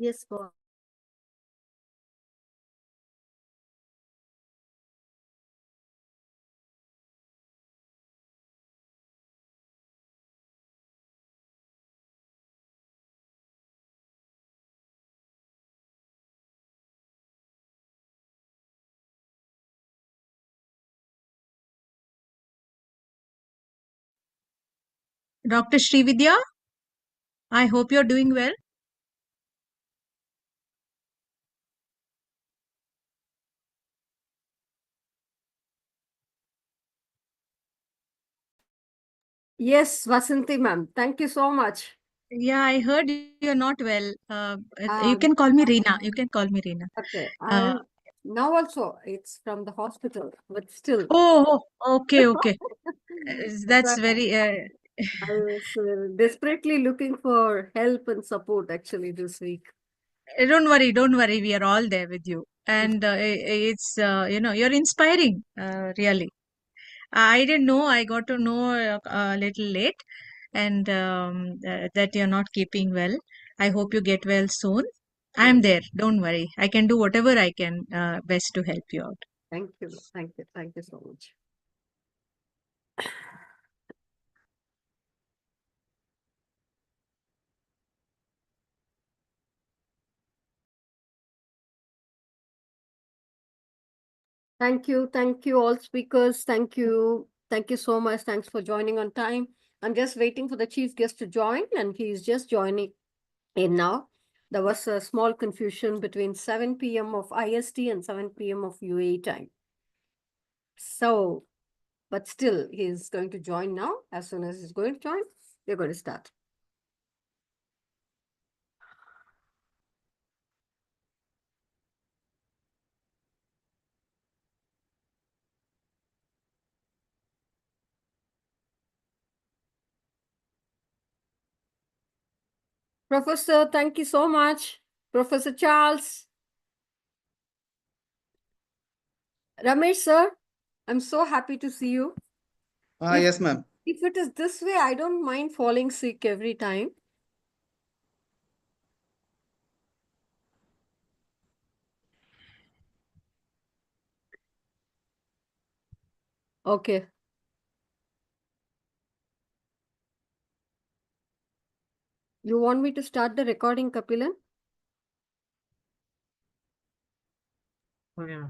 Yes, go on. Dr. Srividya, I hope you're doing well. Yes, Vasanti ma'am. Thank you so much. Yeah, I heard you're not well. You Um, can call me Reena. You can call me Reena. okay. Uh, I'm now also it's from the hospital, but still. okay, okay. That's So very, I was desperately looking for help and support actually this week. don't worry. We are all there with you. And it's, you're inspiring, really. I didn't know. I got to know a little late, and that you're not keeping well. I hope you get well soon. I'm Yes. there. Don't worry. I can do whatever I can best to help you out. Thank you. Thank you. Thank you so much. Thank you. Thank you, all speakers. Thank you. Thank you so much. Thanks for joining on time. I'm just waiting for the chief guest to join, and he's just joining in now. There was a small confusion between 7 p.m. of IST and 7 p.m. of UAE time. So, but still, he's going to join now. As soon as he's going to join, we're going to start. Professor, thank you so much. Professor Charles. Ramesh, sir, I'm so happy to see you. If, Yes, ma'am. if it is this way, I don't mind falling sick every time. Okay. You want me to start the recording, Kapilan? Oh, yeah.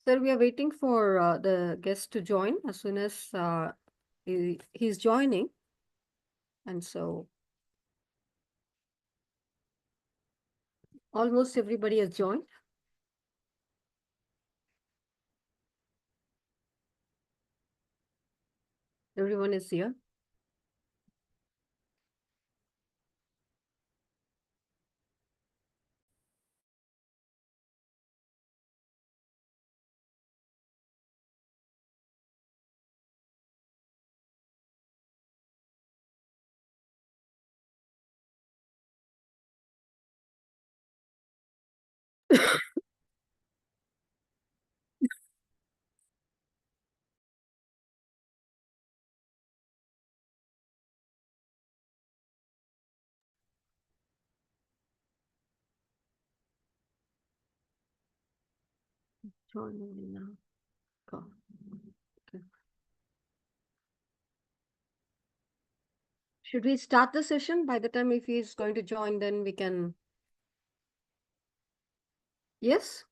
Sir, we are waiting for the guest to join as soon as he's joining. And so almost everybody has joined. Everyone is here. Joining now. Go. Okay. Should we start the session? By the time if he's going to join, then we can. Yes?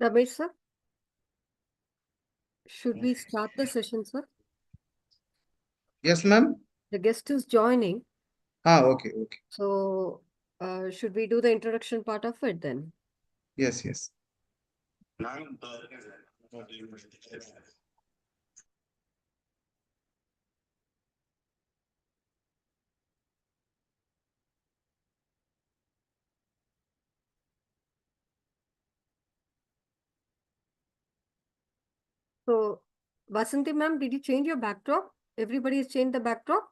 Ramesh, sir? Should we start the session, sir? Yes, ma'am. The guest is joining. Okay. So, should we do the introduction part of it then? Yes. So, Vasanti ma'am, did you change your backdrop? Everybody has changed the backdrop?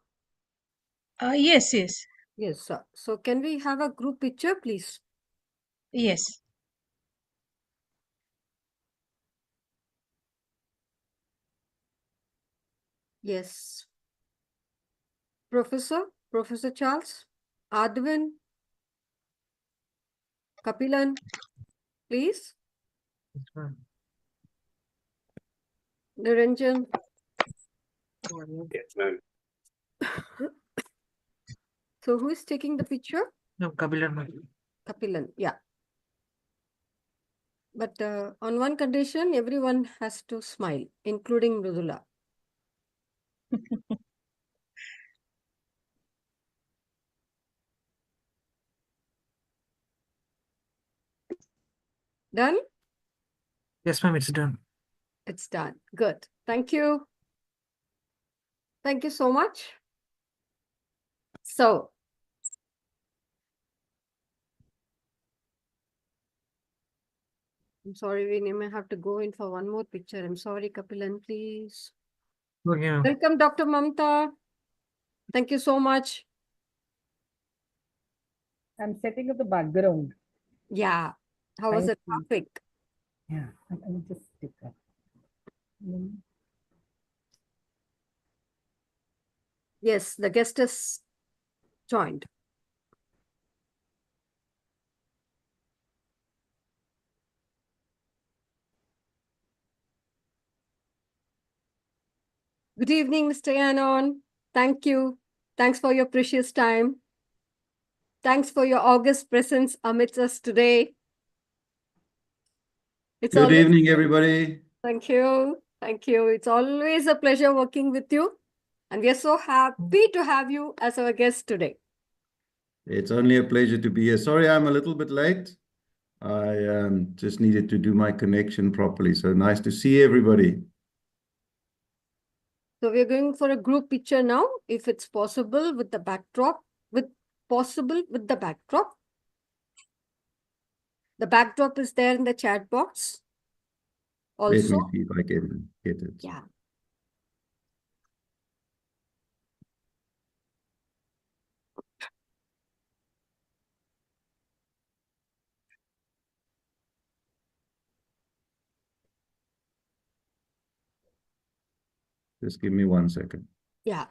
Yes, yes, Yes, sir. So, can we have a group picture, please? yes. Yes. Professor Charles, Advin, Kapilan, please. Yes, ma'am. Niranjan. Yes, ma'am. So, who is taking the picture? No, Kabilan, ma'am. Kapilan, yeah. But on one condition, everyone has to smile, including Mridula. Done? Yes, ma'am, it's done. It's done. Good. Thank you. Thank you so much. So, I'm sorry, we may have to go in for one more picture. I'm sorry, Kapilan, please. Okay, ma'am. Welcome, Dr. Mamta. Thank you so much. I'm setting up the background. Yeah. How was the Thank you. traffic? Yeah, I'll just stick that. Yes, the guest has joined. Good evening, Mr. Yanon. Thank you. Thanks for your precious time. Thanks for your august presence amidst us today. It's Good always evening, everybody. Thank you. Thank you. It's always a pleasure working with you. And we are so happy to have you as our guest today. It's only a pleasure to be here. Sorry, I'm a little bit late. I just needed to do my connection properly. So nice to see everybody. So we're going for a group picture now, if it's possible with the backdrop, with the backdrop. The backdrop is there in the chat box. Let me Also, see if I can get it. yeah. Just give me 1 second. Yeah.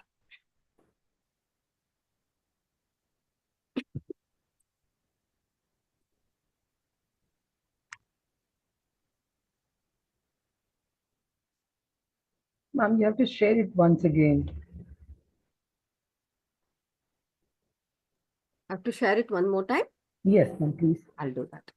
Ma'am, you have to share it once again. I have to share it one more time. Yes, ma'am, please. I'll do that.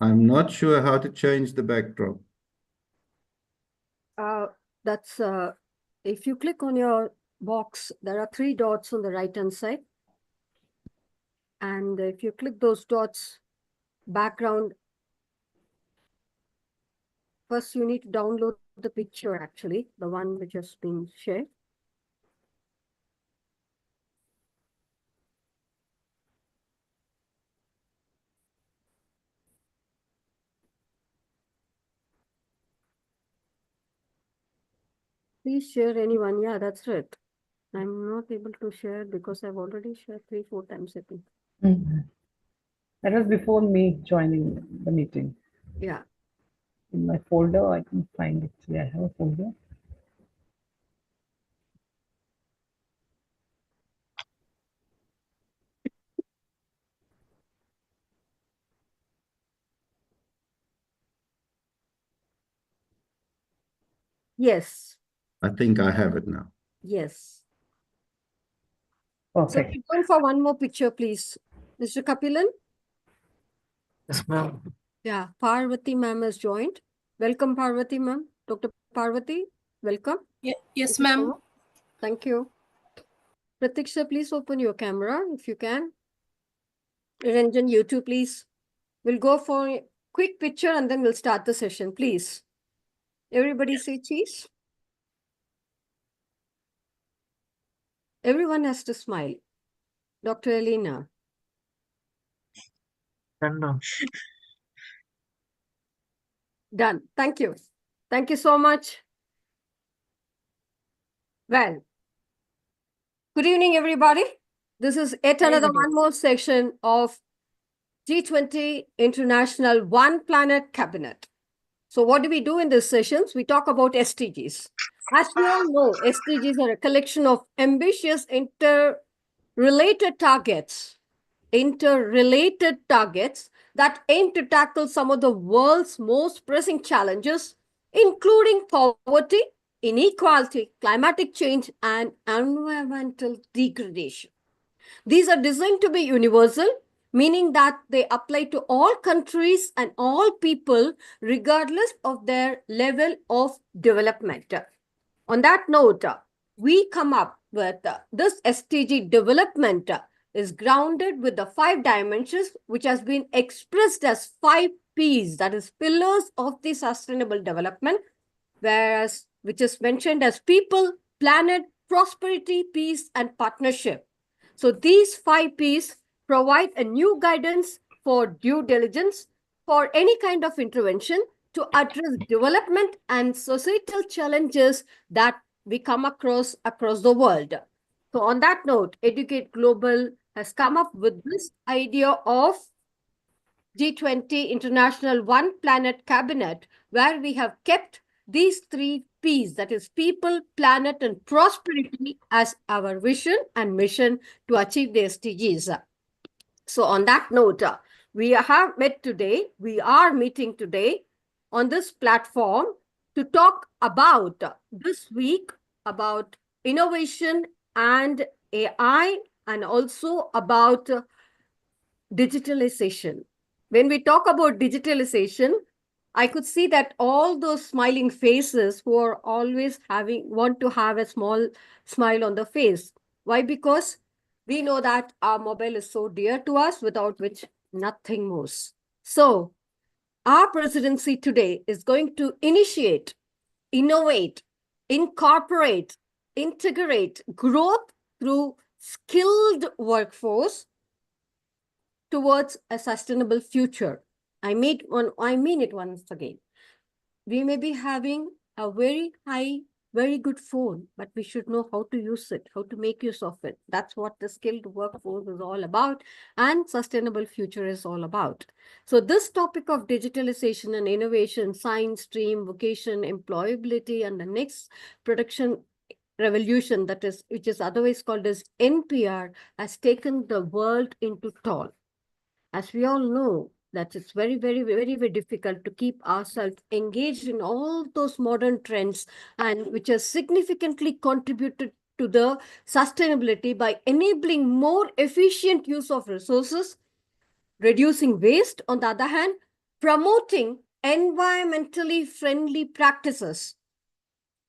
I'm not sure how to change the backdrop. That's if you click on your box, there are 3 dots on the right hand side. And if you click those dots, background, first you need to download the picture actually, the one which has been shared. Please share anyone. Yeah, that's right. I'm not able to share because I've already shared 3-4 times, I think. That was before me joining the meeting. Yeah. In my folder, I can find it. Yeah, I have a folder. Yes. I think I have it now. Yes. So Perfect. we're going for one more picture, please. Mr. Kapilan? Yes, ma'am. Yeah, Parvati ma'am has joined. Welcome, Parvati ma'am. Dr. Parvati, welcome. Yes, Thank you so ma'am. much. Thank you. Pratiksha, please open your camera if you can. Ranjan, you too, please. We'll go for a quick picture and then we'll start the session, please. Everybody say cheese. Everyone has to smile. Dr. Elena. Done now. Done. Thank you. Thank you so much. Well, good evening, everybody. This is yet Very another good one more section of G20 International One Planet Cabinet. So what do we do in these sessions? We talk about SDGs. As we all know, SDGs are a collection of ambitious interrelated targets that aim to tackle some of the world's most pressing challenges, including poverty, inequality, climatic change, and environmental degradation. These are designed to be universal, meaning that they apply to all countries and all people, regardless of their level of development. On that note, we come up with this SDG development is grounded with the 5 dimensions, which has been expressed as 5 Ps, that is pillars of the sustainable development, whereas which is mentioned as people, planet, prosperity, peace, and partnership. So these 5 Ps provide a new guidance for due diligence for any kind of intervention to address development and societal challenges that we come across the world. So on that note, Educate Global has come up with this idea of G20 International One Planet Cabinet, where we have kept these 3 Ps, that is people, planet, and prosperity, as our vision and mission to achieve the SDGs. So on that note, we are meeting today on this platform to talk about this week about innovation and AI, and also about digitalization. When we talk about digitalization, I could see that all those smiling faces who are always want to have a small smile on the face. Why? Because we know that our mobile is so dear to us, without which nothing moves. So our presidency today is going to initiate, innovate, incorporate, integrate growth through skilled workforce towards a sustainable future. I mean it once again. We may be having a very good phone, but we should know how to use it, how to make use of it. That's what the skilled workforce is all about, and sustainable future is all about. So this topic of digitalization and innovation, science, STEAM, vocation, employability, and the next production revolution, which is otherwise called as NPR, has taken the world into toll. As we all know, that it's very difficult to keep ourselves engaged in all those modern trends, and which has significantly contributed to the sustainability by enabling more efficient use of resources, reducing waste on the other hand, promoting environmentally friendly practices.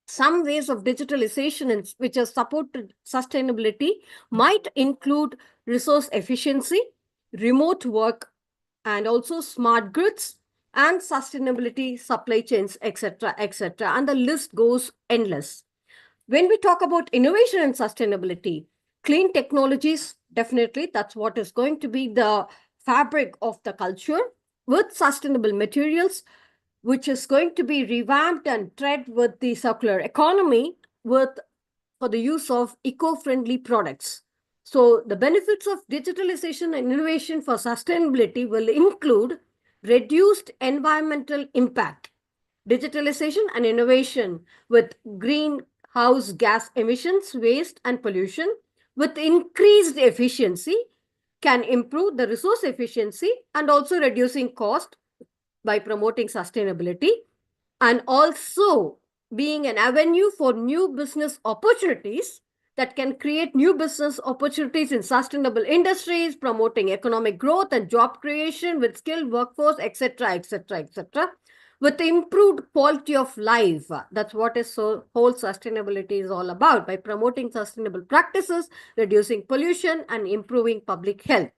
Some ways of digitalization which have supported sustainability might include resource efficiency, remote work, and also smart grids and sustainability, supply chains, etc., etc. And the list goes endless. When we talk about innovation and sustainability, clean technologies, definitely that's what is going to be the fabric of the culture, with sustainable materials, which is going to be revamped and tread with the circular economy, for the use of eco-friendly products. So the benefits of digitalization and innovation for sustainability will include reduced environmental impact, digitalization and innovation with greenhouse gas emissions, waste and pollution with increased efficiency can improve the resource efficiency and also reducing cost by promoting sustainability, and also being an avenue for new business opportunities that can create new business opportunities in sustainable industries, promoting economic growth and job creation with skilled workforce, etc., etc., etc., with improved quality of life. That's what whole sustainability is all about, by promoting sustainable practices, reducing pollution, and improving public health.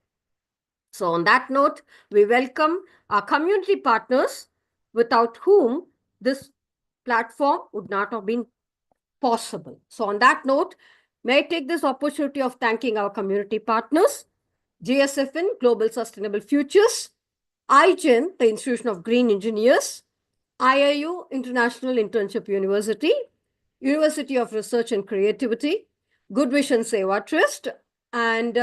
So on that note, we welcome our community partners, without whom this platform would not have been possible. So on that note, may I take this opportunity of thanking our community partners, GSFN, Global Sustainable Futures, IGEN, the Institution of Green Engineers, IIU, International Internship University, University of Research and Creativity, Good Vision Seva Trust, and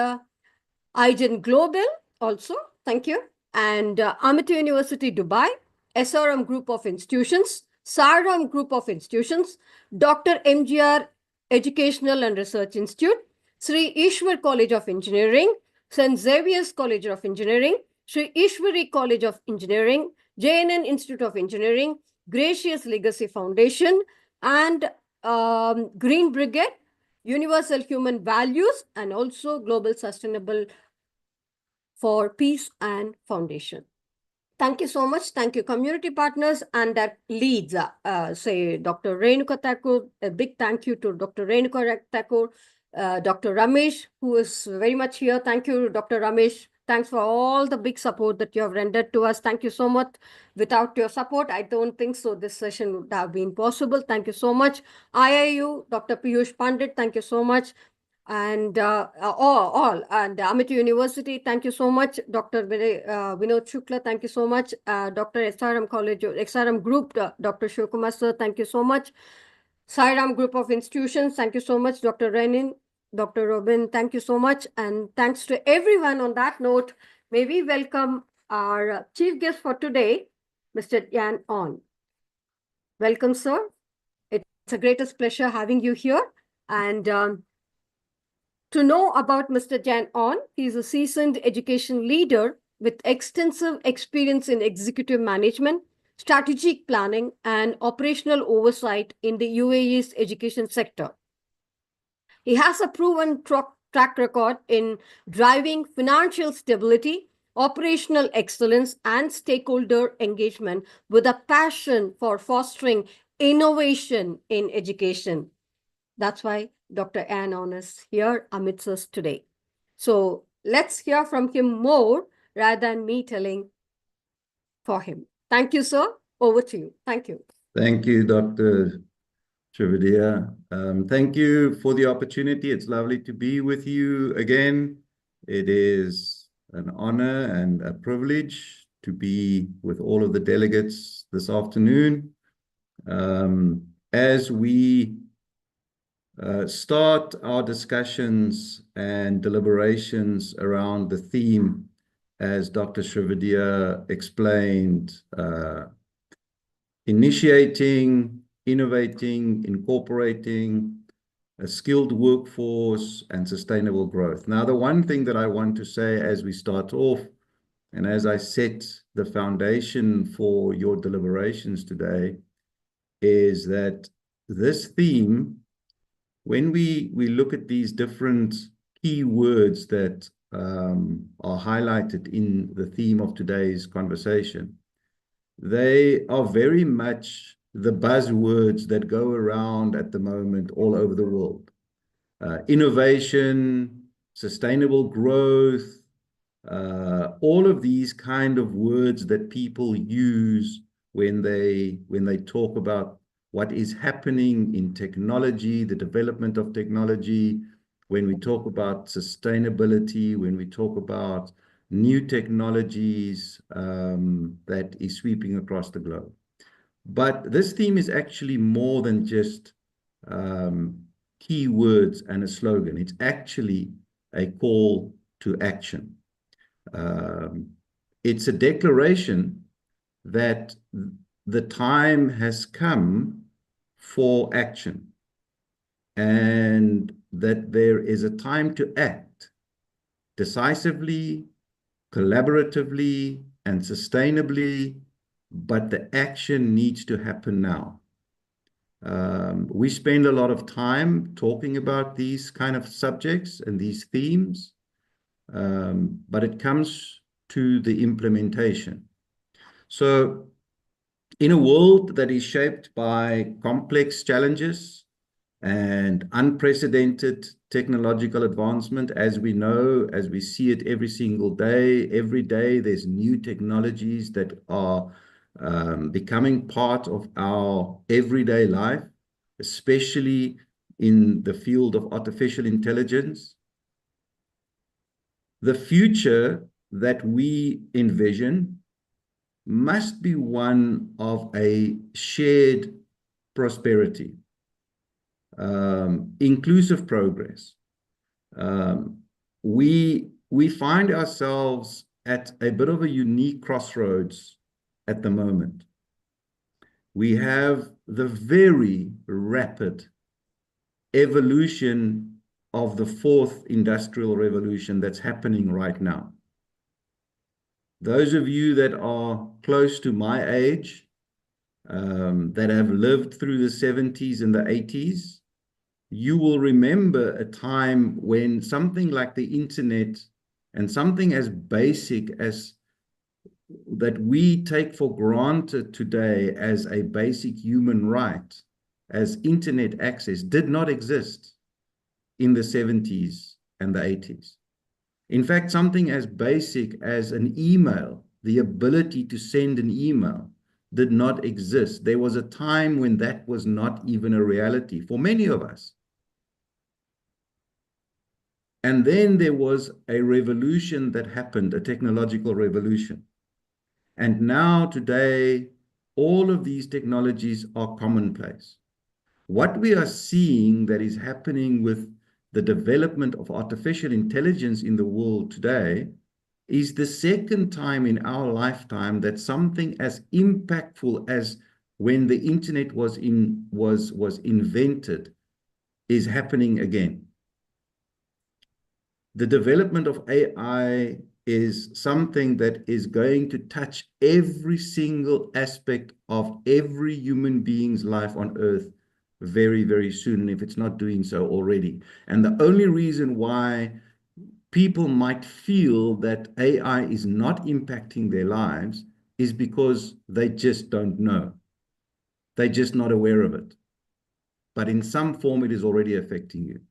IGEN Global also, thank you, and Amity University Dubai, SRM Group of Institutions, SARM Group of Institutions, Dr. MGR Educational and Research Institute, Sri Ishwar College of Engineering, St. Xavier's College of Engineering, Sri Ishwari College of Engineering, JNN Institute of Engineering, Gracious Legacy Foundation, and Green Brigade, Universal Human Values, and also Global Sustainable for Peace and Foundation. Thank you so much. Thank you, community partners, and that leads, say, Dr. Renuka Thakur. A big thank you to Dr. Renuka Thakur, Dr. Ramesh, who is very much here. Thank you, Dr. Ramesh. Thanks for all the big support that you have rendered to us. Thank you so much. Without your support, I don't think so this session would have been possible. Thank you so much. IIU, Dr. Piyush Pandit, thank you so much. And all, and Amity University, thank you so much. Dr. Vinod Shukla, thank you so much. Dr. SRM College, SRM Group, Dr. Shivkumar sir, thank you so much. Sairam Group of Institutions, thank you so much. Dr. Renin, Dr. Robin, thank you so much. And thanks to everyone. On that note, may we welcome our chief guest for today, Mr. Jan On. Welcome, sir. It's a greatest pleasure having you here. And to know about Mr. Jan On, he is a seasoned education leader with extensive experience in executive management, strategic planning, and operational oversight in the UAE's education sector. He has a proven track record in driving financial stability, operational excellence, and stakeholder engagement with a passion for fostering innovation in education. That's why Dr. Jan On is here amidst us today. So let's hear from him more rather than me telling for him. Thank you, sir. Over to you. Thank you. Thank you, Dr. Shrivadia. Thank you for the opportunity. It's lovely to be with you again. It is an honor and a privilege to be with all of the delegates this afternoon. As we start our discussions and deliberations around the theme, as Dr. Shrivadia explained, initiating, innovating, incorporating a skilled workforce and sustainable growth. Now, the one thing that I want to say as we start off, and as I set the foundation for your deliberations today, is that this theme, when we look at these different key words that are highlighted in the theme of today's conversation, they are very much the buzzwords that go around at the moment all over the world. Innovation, sustainable growth, all of these kind of words that people use when they talk about what is happening in technology, the development of technology, when we talk about sustainability, when we talk about new technologies that is sweeping across the globe. But this theme is actually more than just key words and a slogan. It's actually a call to action. It's a declaration that the time has come for action, and that there is a time to act decisively, collaboratively, and sustainably, but the action needs to happen now. We spend a lot of time talking about these kind of subjects and these themes, but it comes to the implementation. So in a world that is shaped by complex challenges and unprecedented technological advancement, as we know, as we see it every single day, every day there's new technologies that are becoming part of our everyday life, especially in the field of artificial intelligence. The future that we envision must be one of a shared prosperity, inclusive progress. We find ourselves at a bit of a unique crossroads at the moment. We have the very rapid evolution of the fourth industrial revolution that's happening right now. Those of you that are close to my age, that have lived through the 70s and the 80s, you will remember a time when something like the internet and something as basic as that we take for granted today as a basic human right, as internet access, did not exist in the 70s and the 80s. In fact, something as basic as an email, the ability to send an email, did not exist. There was a time when that was not even a reality for many of us. And then there was a revolution that happened, a technological revolution. And now today, all of these technologies are commonplace. What we are seeing that is happening with the development of artificial intelligence in the world today is the second time in our lifetime that something as impactful as when the internet was invented is happening again. The development of AI is something that is going to touch every single aspect of every human being's life on earth very, very soon, if it's not doing so already. And the only reason why people might feel that AI is not impacting their lives is because they just don't know. They're just not aware of it. But in some form, it is already affecting you.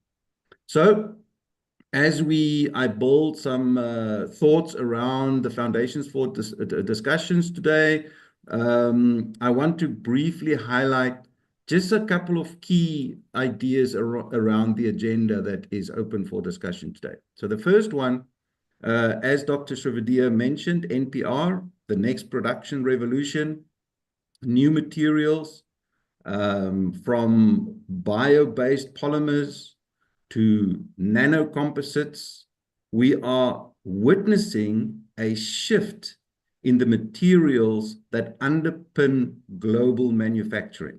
So as I build some thoughts around the foundations for discussions today, I want to briefly highlight just a couple of key ideas around the agenda that is open for discussion today. So the first one, as Dr. Srividya mentioned, NPR, the next production revolution, new materials, from bio-based polymers to nanocomposites. We are witnessing a shift in the materials that underpin global manufacturing.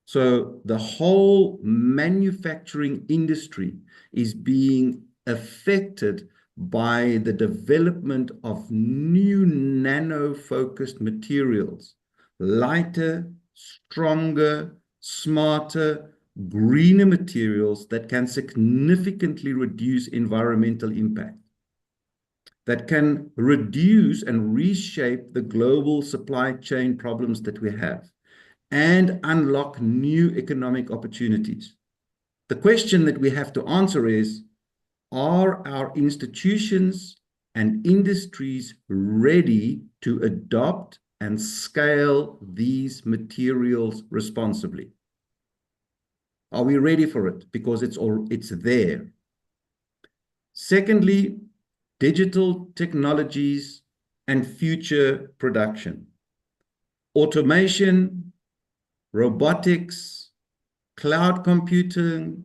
So the whole manufacturing industry is being affected by the development of new nano-focused materials, lighter, stronger, smarter, greener materials that can significantly reduce environmental impact, that can reduce and reshape the global supply chain problems that we have, and unlock new economic opportunities. The question that we have to answer is, are our institutions and industries ready to adopt and scale these materials responsibly? Are we ready for it? Because it's there. Secondly, digital technologies and future production. Automation, robotics, cloud computing,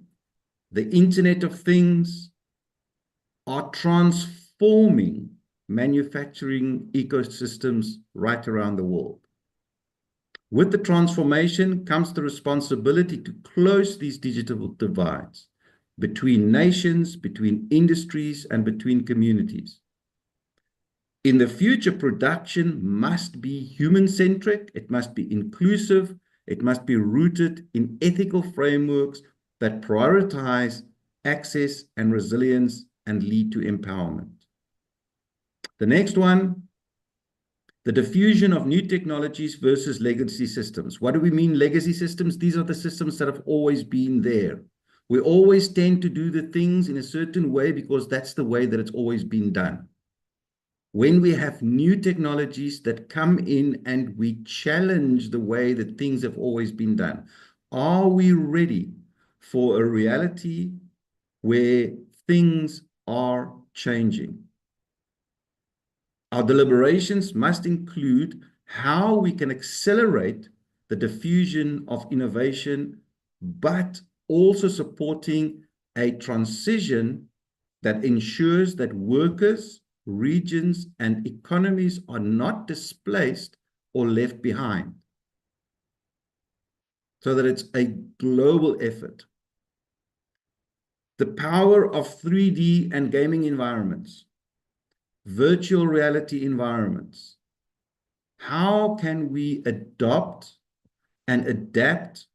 the Internet of Things are transforming manufacturing ecosystems right around the world. With the transformation comes the responsibility to close these digital divides between nations, between industries, and between communities. In the future, production must be human-centric, it must be inclusive, it must be rooted in ethical frameworks that prioritize access and resilience and lead to empowerment. The next one, the diffusion of new technologies versus legacy systems. What do we mean legacy systems? These are the systems that have always been there. We always tend to do the things in a certain way because that's the way that it's always been done. When we have new technologies that come in and we challenge the way that things have always been done, are we ready for a reality where things are changing? Our deliberations must include how we can accelerate the diffusion of innovation, but also supporting a transition that ensures that workers, regions, and economies are not displaced or left behind, so that it's a global effort. The power of 3D and gaming environments, virtual reality environments. How can we adopt and adapt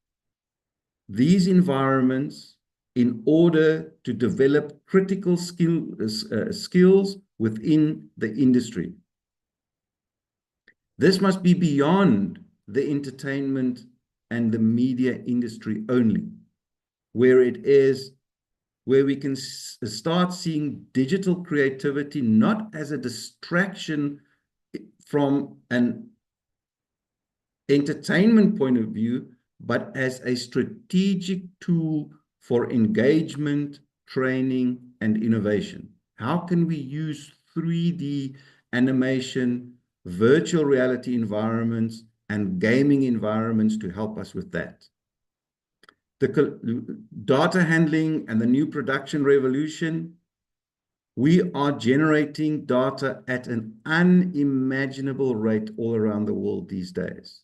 these environments in order to develop critical skills within the industry? This must be beyond the entertainment and the media industry only, where we can start seeing digital creativity not as a distraction from an entertainment point of view, but as a strategic tool for engagement, training, and innovation. How can we use 3D animation, virtual reality environments, and gaming environments to help us with that? The data handling and the new production revolution, we are generating data at an unimaginable rate all around the world these days.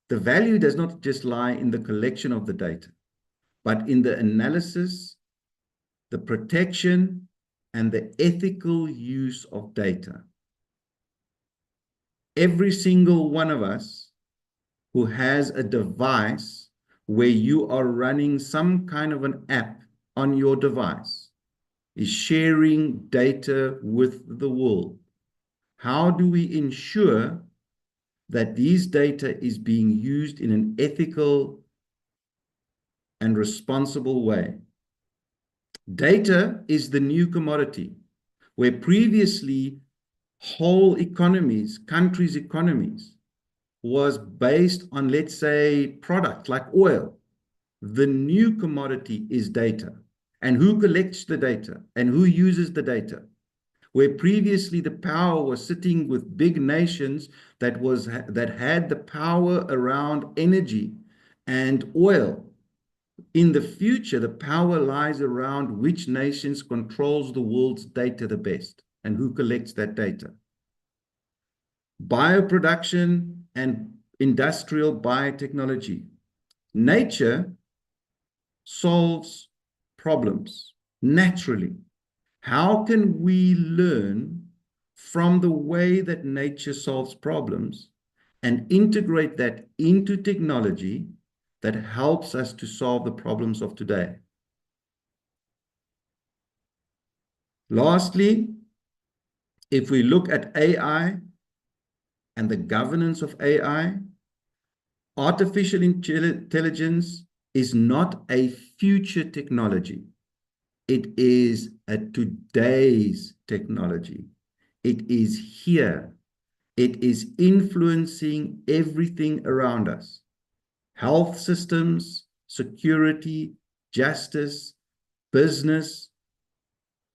The value does not just lie in the collection of the data, but in the analysis, the protection, and the ethical use of data. Every single one of us who has a device where you are running some kind of an app on your device is sharing data with the world. How do we ensure that these data is being used in an ethical and responsible way? Data is the new commodity, where previously whole economies, countries' economies, was based on, let's say, product like oil. The new commodity is data. And who collects the data? And who uses the data? Where previously the power was sitting with big nations that had the power around energy and oil. In the future, the power lies around which nations controls the world's data the best and who collects that data. Bioproduction and industrial biotechnology. Nature solves problems naturally. How can we learn from the way that nature solves problems and integrate that into technology that helps us to solve the problems of today? Lastly, if we look at AI and the governance of AI, artificial intelligence is not a future technology. It is a today's technology. It is here. It is influencing everything around us. Health systems, security, justice, business,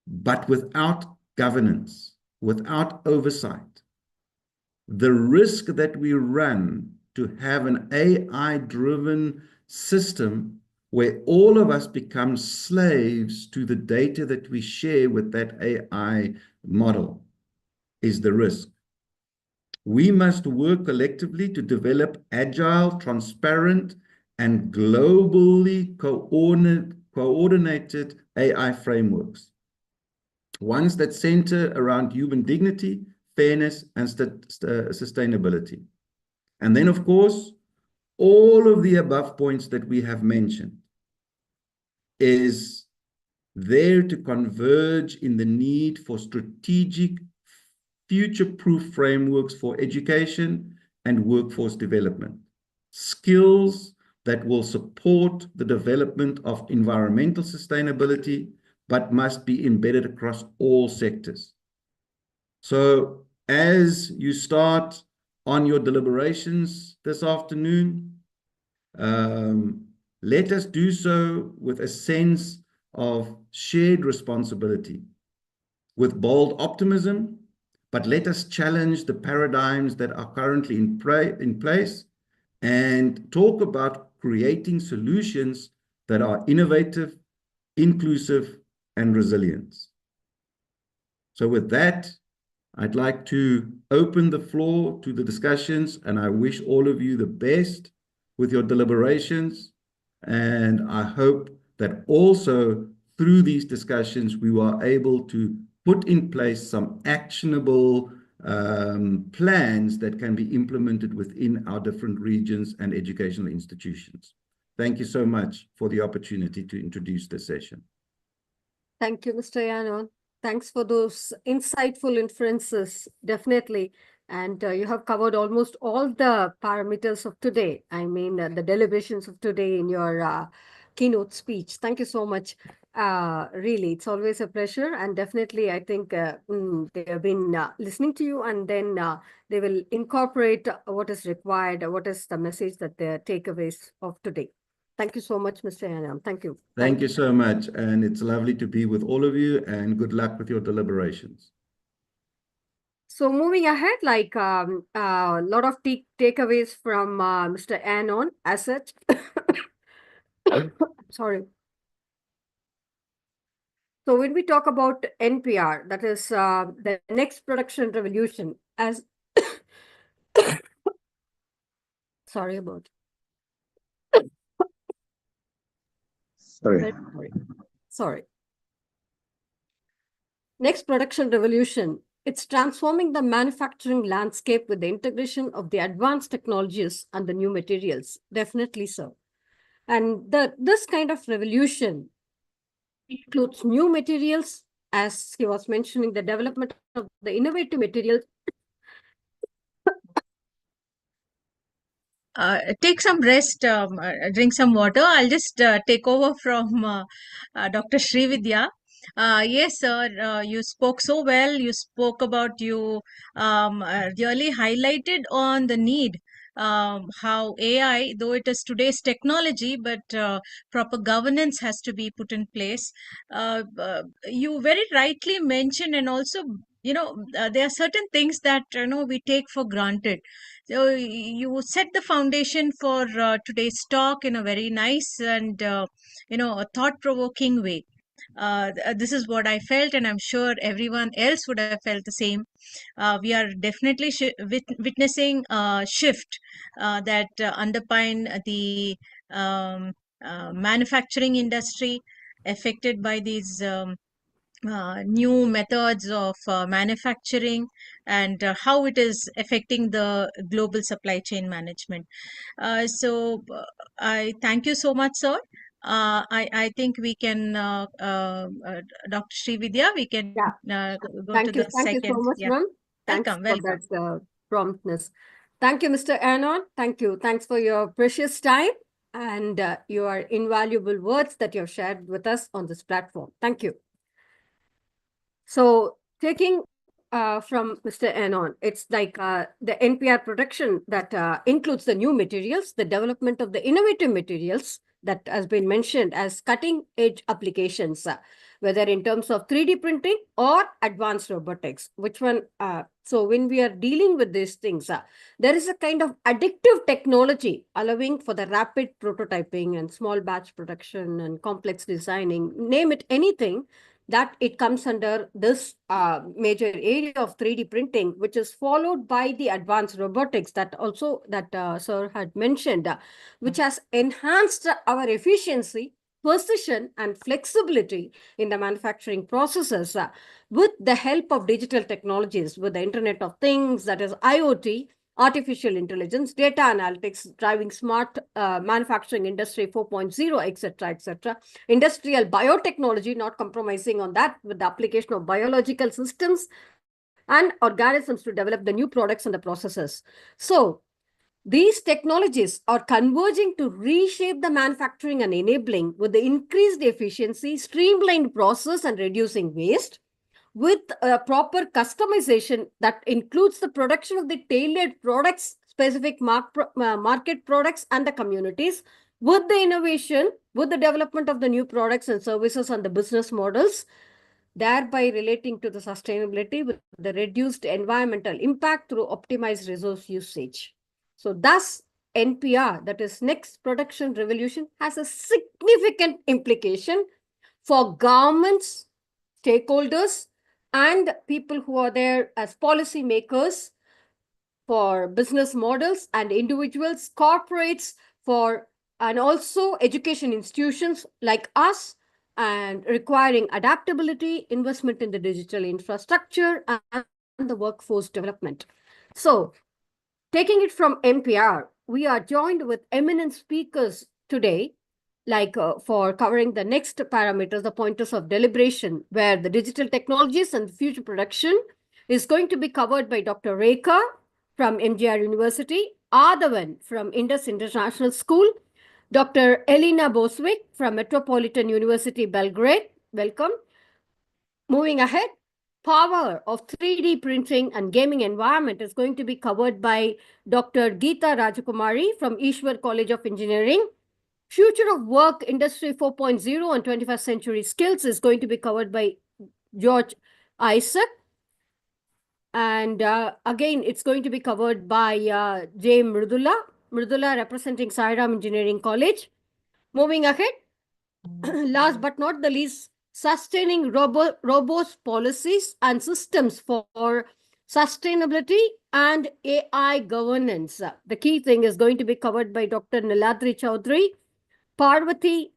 but without governance, without oversight. The risk that we run to have an AI-driven system where all of us become slaves to the data that we share with that AI model, is the risk. We must work collectively to develop agile, transparent, and globally coordinated AI frameworks. Ones that center around human dignity, fairness, and sustainability. And then, of course, all of the above points that we have mentioned is there to converge in the need for strategic, future-proof frameworks for education and workforce development. Skills that will support the development of environmental sustainability, but must be embedded across all sectors. So as you start on your deliberations this afternoon, let us do so with a sense of shared responsibility, with bold optimism, but let us challenge the paradigms that are currently in place and talk about creating solutions that are innovative, inclusive, and resilient. So with that, I'd like to open the floor to the discussions, and I wish all of you the best with your deliberations. And I hope that also through these discussions, we were able to put in place some actionable plans that can be implemented within our different regions and educational institutions. Thank you so much for the opportunity to introduce this session. Thank you, Mr. Yanon. Thanks for those insightful inferences, definitely. And you have covered almost all the parameters of today. I mean, the deliberations of today in your keynote speech. Thank you so much. Really, it's always a pleasure. And definitely, I think they have been listening to you, and then they will incorporate what is required, what is the message that the takeaways of today. Thank you so much, Mr. Yanam. Thank you. Thank you so much. And it's lovely to be with all of you, and good luck with your deliberations. So moving ahead, like a lot of takeaways from Mr. Anon as such. Sorry. So when we talk about NPR, that is the next production revolution, as sorry about. Sorry. Next production revolution. It's transforming the manufacturing landscape with the integration of the advanced technologies and the new materials. Definitely so. And this kind of revolution includes new materials, as he was mentioning, the development of the innovative materials. Take some rest, drink some water. I'll just take over from Dr. Srividya. Yes, sir, you spoke so well. You spoke about, you really highlighted on the need, how AI, though it is today's technology, but proper governance has to be put in place. You very rightly mentioned, and also, there are certain things that, we take for granted. So you set the foundation for today's talk in a very nice and, a thought-provoking way. This is what I felt, and I'm sure everyone else would have felt the same. We are definitely witnessing a shift that underpin the manufacturing industry affected by these new methods of manufacturing, and how it is affecting the global supply chain management. So I thank you so much, sir. I think we can, Dr. Srividya, we can go to the second. Thank you so much, ma'am. Thanks Welcome. for that promptness. Thank you, Mr. Anon. Thank you. Thanks for your precious time and your invaluable words that you have shared with us on this platform. Thank you. So taking from Mr. Anon, it's like the NPR production that includes the new materials, the development of the innovative materials that has been mentioned as cutting edge applications, whether in terms of 3D printing or advanced robotics. Which one So when we are dealing with these things, there is a kind of addictive technology allowing for the rapid prototyping and small batch production and complex designing, name it anything, that it comes under this major area of 3D printing, which is followed by the advanced robotics that Sir had mentioned, which has enhanced our efficiency, precision, and flexibility in the manufacturing processes with the help of digital technologies, with the Internet of Things, that is IoT, artificial intelligence, data analytics, driving smart manufacturing industry 4.0, etc., etc. Industrial biotechnology, not compromising on that, with the application of biological systems and organisms to develop the new products and the processes. So these technologies are converging to reshape the manufacturing and enabling with the increased efficiency, streamlined process, and reducing waste, with a proper customization that includes the production of the tailored products, specific market products, and the communities, with the innovation, with the development of the new products and services and the business models, thereby relating to the sustainability with the reduced environmental impact through optimized resource usage. So thus, NPR, that is Next Production Revolution, has a significant implication for governments, stakeholders, and people who are there as policy makers, for business models and individuals, corporates, and also education institutions like us, and requiring adaptability, investment in the digital infrastructure, and the workforce development. So, taking it from NPR, we are joined with eminent speakers today, like for covering the next parameters, the pointers of deliberation, where the digital technologies and future production is going to be covered by Dr. Rekha from MGR University, Adavan from Indus International School, Dr. Elena Boswick from Metropolitan University, Belgrade. Welcome. Moving ahead, power of 3D printing and gaming environment is going to be covered by Dr. Geeta Rajakumari from Ishwar College of Engineering. Future of Work, Industry 4.0 and 21st Century Skills is going to be covered by George Isaac. And again, it's going to be covered by J. Mridula representing Sairam Engineering College. Moving ahead, last but not the least, sustaining robust policies and systems for sustainability and AI governance. The key thing is going to be covered by Dr. Niladri Chaudhary. Parvati,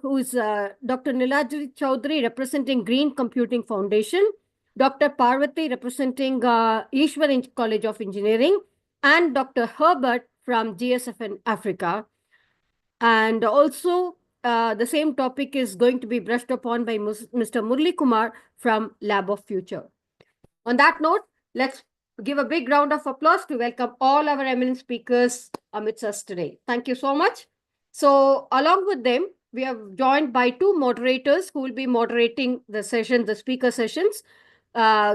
who is Dr. Niladri Chaudhary representing Green Computing Foundation, Dr. Parvati representing Ishwar College of Engineering, and Dr. Herbert from GSFN Africa. And also, the same topic is going to be brushed upon by Mr. Murli Kumar from Lab of Future. On that note, let's give a big round of applause to welcome all our eminent speakers amidst us today. Thank you so much. So along with them, we are joined by two moderators who will be moderating the session, the speaker sessions.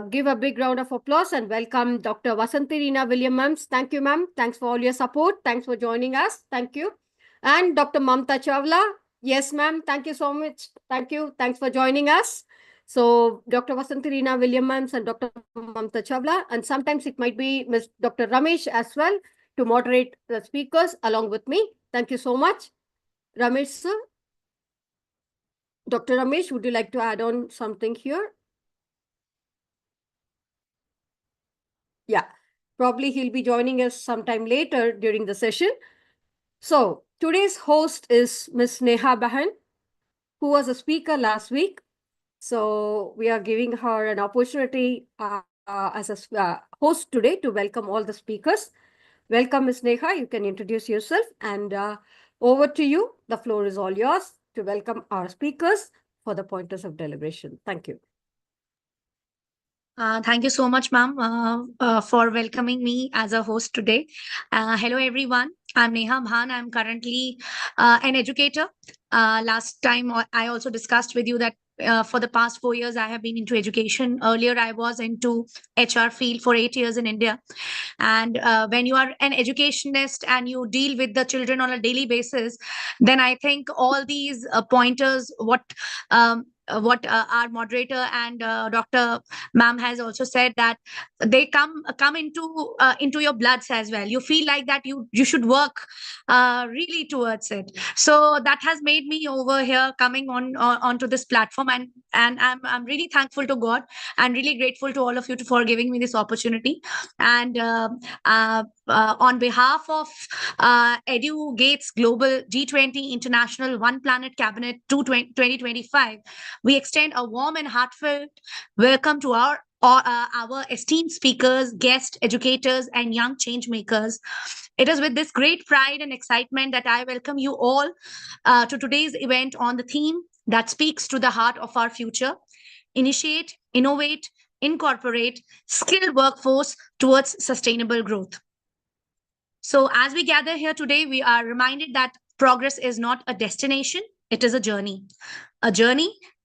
Give a big round of applause and welcome Dr. Vasanthi Reena Williams. Thank you, ma'am. Thanks for all your support. Thanks for joining us. Thank you. And Dr. Mamta Chawla. Yes, ma'am. Thank you so much. Thank you. Thanks for joining us. So Dr. Vasanthi Reena Williams and Dr. Mamta Chawla, and sometimes it might be Ms. Dr. Ramesh as well to moderate the speakers along with me. Thank you so much. Ramesh, sir. Dr. Ramesh, would you like to add on something here? Yeah, probably he'll be joining us sometime later during the session. So today's host is Ms. Neha Bahan, who was a speaker last week. So we are giving her an opportunity as a host today to welcome all the speakers. Welcome, Ms. Neha. You can introduce yourself, and over to you. The floor is all yours to welcome our speakers for the pointers of deliberation. Thank you. Thank you so much, ma'am, for welcoming me as a host today. Hello, everyone. I'm Neha Bhan. I'm currently an educator. Last time I also discussed with you that for the past 4 years, I have been into education. Earlier, I was into HR field for 8 years in India. And when you are an educationist and you deal with the children on a daily basis, then I think all these pointers, what what our moderator and Dr. Ma'am has also said, that they come into your bloods as well. You feel like that you should work really towards it. So that has made me over here coming onto this platform, and I'm really thankful to God and really grateful to all of you for giving me this opportunity. And on behalf of EduGates Global G20 International One Planet Cabinet 2025, we extend a warm and heartfelt welcome to our esteemed speakers, guests, educators, and young change makers. It is with this great pride and excitement that I welcome you all to today's event on the theme that speaks to the heart of our future: initiate, innovate, incorporate skilled workforce towards sustainable growth. So as we gather here today, we are reminded that progress is not a destination, it is a journey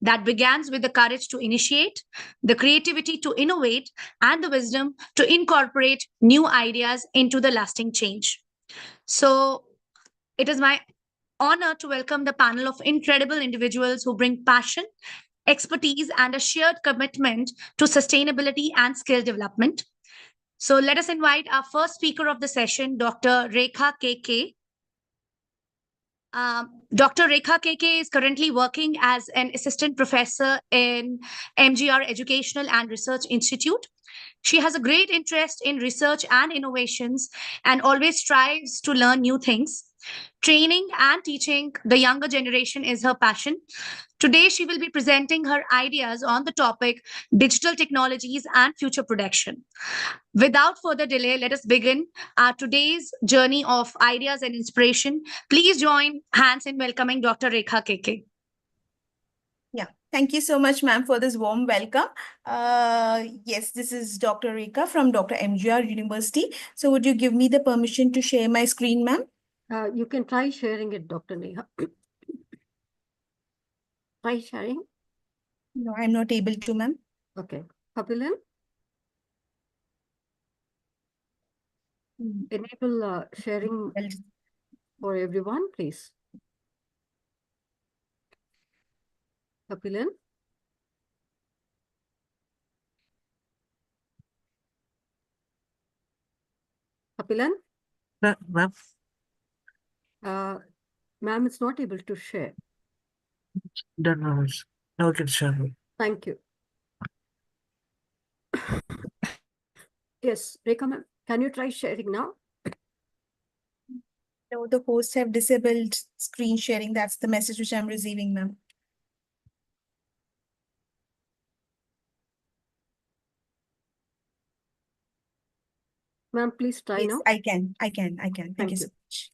that begins with the courage to initiate, the creativity to innovate, and the wisdom to incorporate new ideas into the lasting change. So it is my honor to welcome the panel of incredible individuals who bring passion, expertise, and a shared commitment to sustainability and skill development. So let us invite our first speaker of the session, Dr. Rekha KK. Dr. Rekha KK is currently working as an assistant professor in MGR Educational and Research Institute. She has a great interest in research and innovations and always strives to learn new things. Training and teaching the younger generation is her passion. Today, she will be presenting her ideas on the topic digital technologies and future production. Without further delay, let us begin our today's journey of ideas and inspiration. Please join hands in welcoming Dr. Rekha KK. Yeah, thank you so much, ma'am, for this warm welcome. Yes, this is Dr. Rekha from Dr. MGR University. So would you give me the permission to share my screen, ma'am? You can try sharing it, Dr. Neha. Try sharing. No, I'm not able to, ma'am. Okay. Kapilan, enable sharing Well, for everyone, please. Kapilan. Kapilan, Ma'am, ma'am is not able to share. done now. Now we can share. Thank you. Yes, Rekha ma'am, can you try sharing now? no, the hosts have disabled screen sharing. That's the message which I'm receiving, ma'am. Ma'am, please try Yes, now. I can. Thank Thank you you. so much.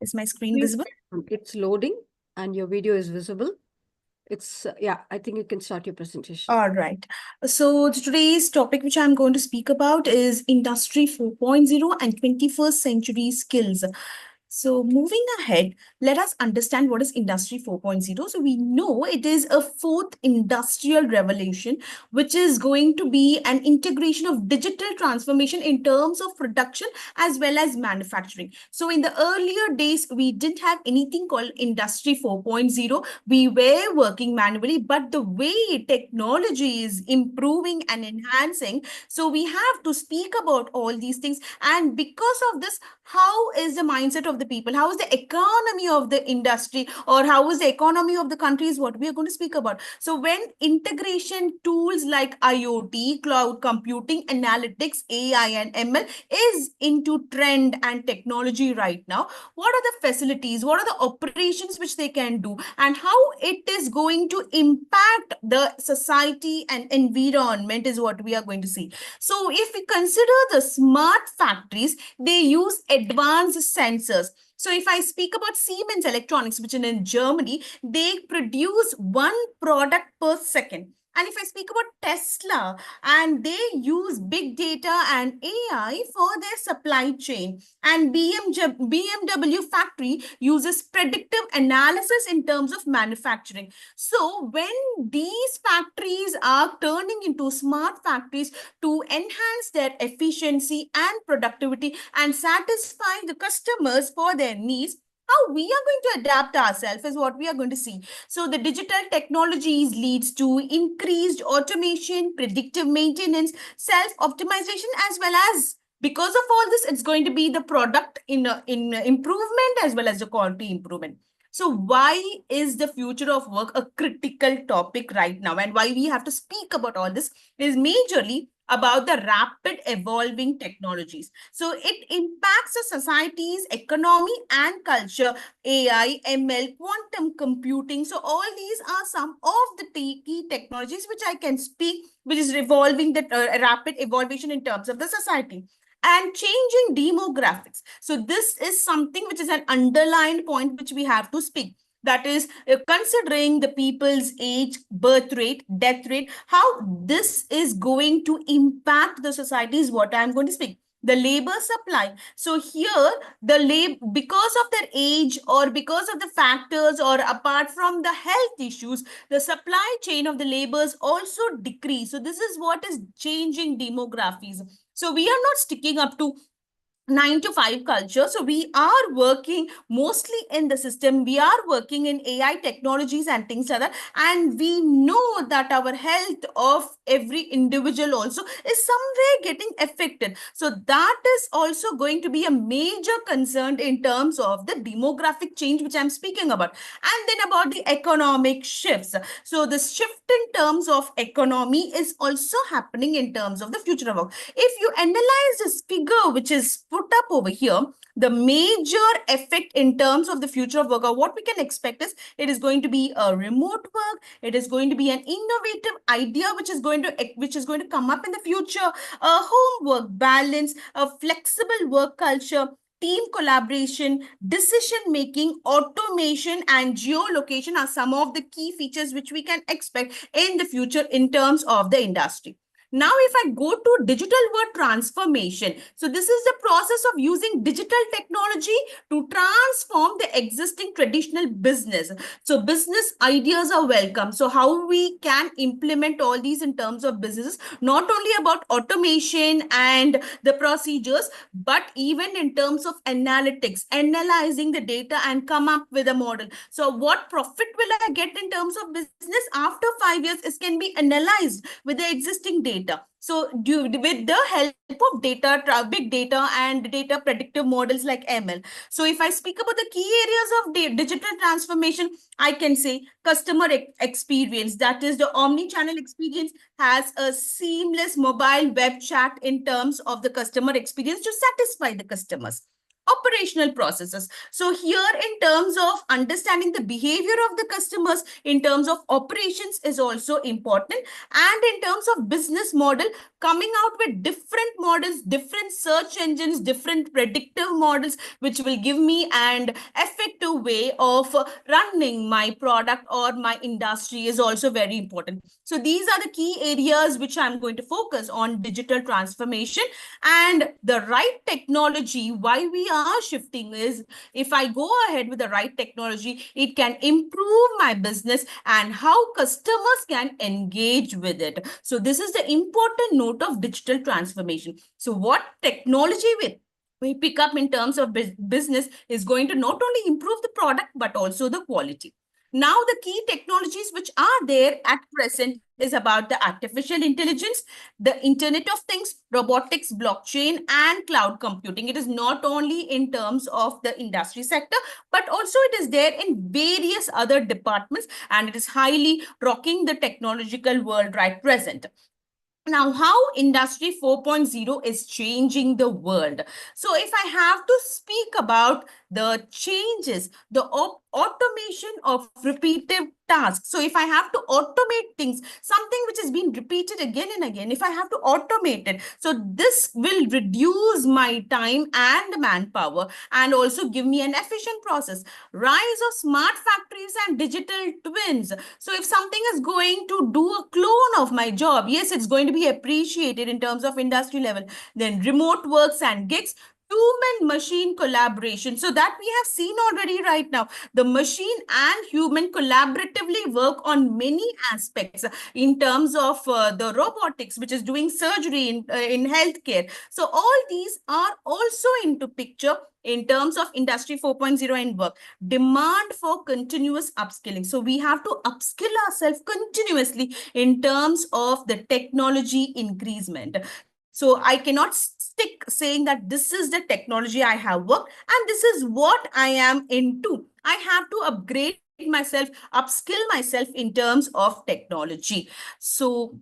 Is my screen Please- visible? It's loading and your video is visible. It's, yeah, I think you can start your presentation. All right. So today's topic, which I'm going to speak about, is Industry 4.0 and 21st century skills. So moving ahead, let us understand what is Industry 4.0. So we know it is a fourth industrial revolution, which is going to be an integration of digital transformation in terms of production as well as manufacturing. So in the earlier days, we didn't have anything called Industry 4.0. We were working manually, but the way technology is improving and enhancing, so we have to speak about all these things. And because of this, how is the mindset of the people? How is the economy of the industry, or how is the economy of the country is what we are going to speak about. So when integration tools like IoT, cloud computing, analytics, AI, and ML is into trend and technology right now, what are the facilities, what are the operations which they can do, and how it is going to impact the society and environment is what we are going to see. So if we consider the smart factories, they use advanced sensors. So if I speak about Siemens Electronics, which is in Germany, they produce one product per second. And if I speak about Tesla, and they use big data and AI for their supply chain, and BMW factory uses predictive analysis in terms of manufacturing. So when these factories are turning into smart factories to enhance their efficiency and productivity and satisfy the customers for their needs, how we are going to adapt ourselves is what we are going to see. So the digital technologies leads to increased automation, predictive maintenance, self-optimization, as well as, because of all this, it's going to be the product in improvement as well as the quality improvement. So why is the future of work a critical topic right now, and why we have to speak about all this is majorly about the rapid evolving technologies. So it impacts the society's economy and culture, AI, ML, quantum computing. So all these are some of the key technologies which I can speak, which is revolving the rapid evolution in terms of the society. And changing demographics. So this is something which is an underlined point which we have to speak. That is, considering the people's age, birth rate, death rate, how this is going to impact the society is what I'm going to speak. The labor supply. So here, because of their age or because of the factors or apart from the health issues, the supply chain of the labors also decrease. So this is what is changing demographies. So we are not sticking up to 9 to 5 culture. So we are working mostly in the system. We are working in AI technologies and things like that. And we know that our health of every individual also is somewhere getting affected. So that is also going to be a major concern in terms of the demographic change, which I'm speaking about. And then about the economic shifts. So the shift in terms of economy is also happening in terms of the future of work. If you analyze this figure, which is put up over here, the major effect in terms of the future of work, or what we can expect is, it is going to be a remote work. It is going to be an innovative idea which is going to come up in the future. A home work balance, a flexible work culture, team collaboration, decision making, automation, and geolocation are some of the key features which we can expect in the future in terms of the industry. Now, if I go to digital work transformation, so this is the process of using digital technology to transform the existing traditional business. So business ideas are welcome. So how we can implement all these in terms of businesses, not only about automation and the procedures, but even in terms of analytics, analyzing the data and come up with a model. So what profit will I get in terms of business after 5 years? It can be analyzed with the existing data. So with the help of data, big data and data predictive models like ML. So if I speak about the key areas of digital transformation, I can say customer experience, that is the omni-channel experience, has a seamless mobile web chat in terms of the customer experience to satisfy the customers. Operational processes. So here, in terms of understanding the behavior of the customers, in terms of operations is also important. And in terms of business model, coming out with different models, different search engines, different predictive models, which will give me an effective way of running my product or my industry is also very important. So these are the key areas which I'm going to focus on digital transformation. And the right technology, why we are shifting is, if I go ahead with the right technology, it can improve my business and how customers can engage with it. So this is the important note of digital transformation. So what technology we pick up in terms of business is going to not only improve the product, but also the quality. Now, the key technologies which are there at present is about the artificial intelligence, the Internet of Things, robotics, blockchain, and cloud computing. It is not only in terms of the industry sector, but also it is there in various other departments, and it is highly rocking the technological world right present. Now, how Industry 4.0 is changing the world. So if I have to speak about the changes, the automation of repetitive tasks. So if I have to automate things, something which has been repeated again and again, if I have to automate it, so this will reduce my time and manpower and also give me an efficient process. Rise of smart factories and digital twins. So if something is going to do a clone of my job, yes, it's going to be appreciated in terms of industry level. Then remote works and gigs, human machine collaboration. So that we have seen already right now. The machine and human collaboratively work on many aspects in terms of the robotics, which is doing surgery in healthcare. So all these are also into picture in terms of Industry 4.0 and work. Demand for continuous upskilling. So we have to upskill ourselves continuously in terms of the technology increasement. So I cannot stick saying that this is the technology I have worked and this is what I am into. I have to upgrade myself, upskill myself in terms of technology. So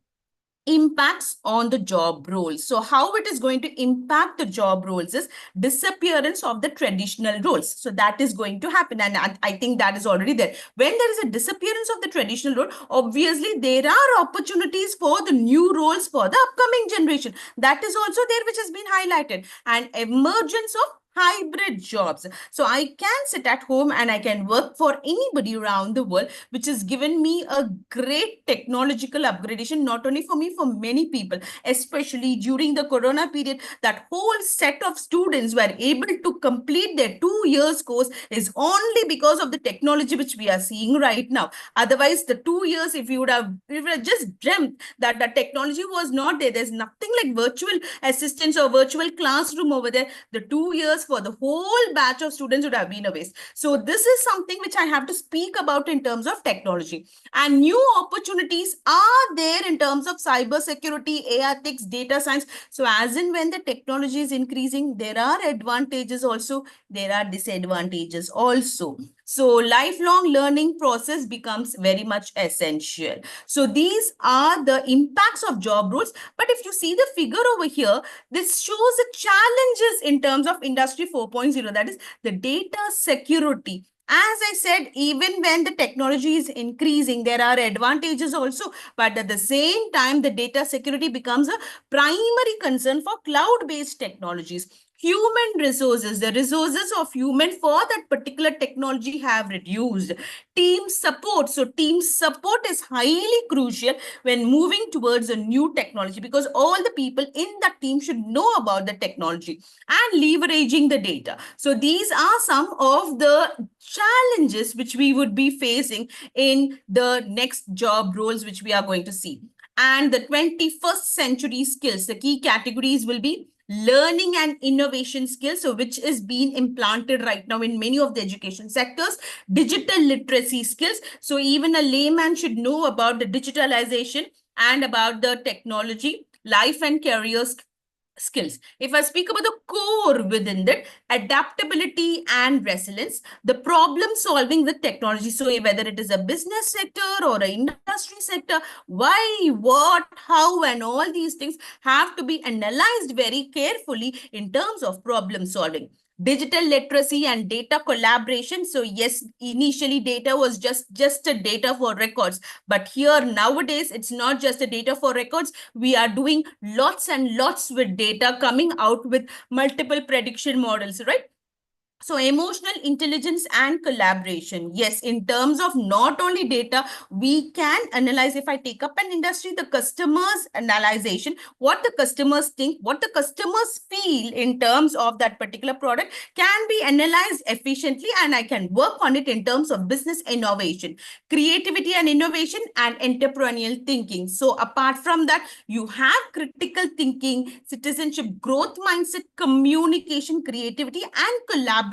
impacts on the job roles. So how it is going to impact the job roles is disappearance of the traditional roles. So that is going to happen. And I think that is already there. When there is a disappearance of the traditional role, obviously there are opportunities for the new roles for the upcoming generation. That is also there, which has been highlighted. And emergence of hybrid jobs. So I can sit at home and I can work for anybody around the world, which has given me a great technological upgradation, not only for me, for many people, especially during the Corona period. That whole set of students were able to complete their 2 years course is only because of the technology which we are seeing right now. Otherwise, the 2 years, if you would have just dreamt that the technology was not there, there's nothing like virtual assistants or virtual classroom over there, the 2 years for the whole batch of students would have been a waste. So this is something which I have to speak about in terms of technology. And new opportunities are there in terms of cyber security, AI ethics, data science. So as in when the technology is increasing, there are advantages also, there are disadvantages also. So lifelong learning process becomes very much essential. So these are the impacts of job roles. But if you see the figure over here, this shows the challenges in terms of Industry 4.0, that is the data security. As I said, even when the technology is increasing, there are advantages also, but at the same time, the data security becomes a primary concern for cloud-based technologies. Human resources, the resources of human for that particular technology have reduced. Team support. So team support is highly crucial when moving towards a new technology, because all the people in that team should know about the technology and leveraging the data. So these are some of the challenges which we would be facing in the next job roles which we are going to see. And the 21st century skills, the key categories will be learning and innovation skills, so which is being implanted right now in many of the education sectors. Digital literacy skills, so even a layman should know about the digitalization and about the technology. Life and careers skills. If I speak about the core within that, adaptability and resilience, the problem solving with technology. So whether it is a business sector or an industry sector, why, what, how, and all these things have to be analyzed very carefully in terms of problem solving. Digital literacy and data collaboration. So yes, initially data was just a data for records, but here nowadays it's not just a data for records. We are doing lots and lots with data, coming out with multiple prediction models, right? So emotional intelligence and collaboration. Yes, in terms of not only data, we can analyze. If I take up an industry, the customers analyzation, what the customers think, what the customers feel in terms of that particular product can be analyzed efficiently, and I can work on it in terms of business innovation, creativity and innovation, and entrepreneurial thinking. So apart from that, you have critical thinking, citizenship, growth mindset, communication, creativity, and collaboration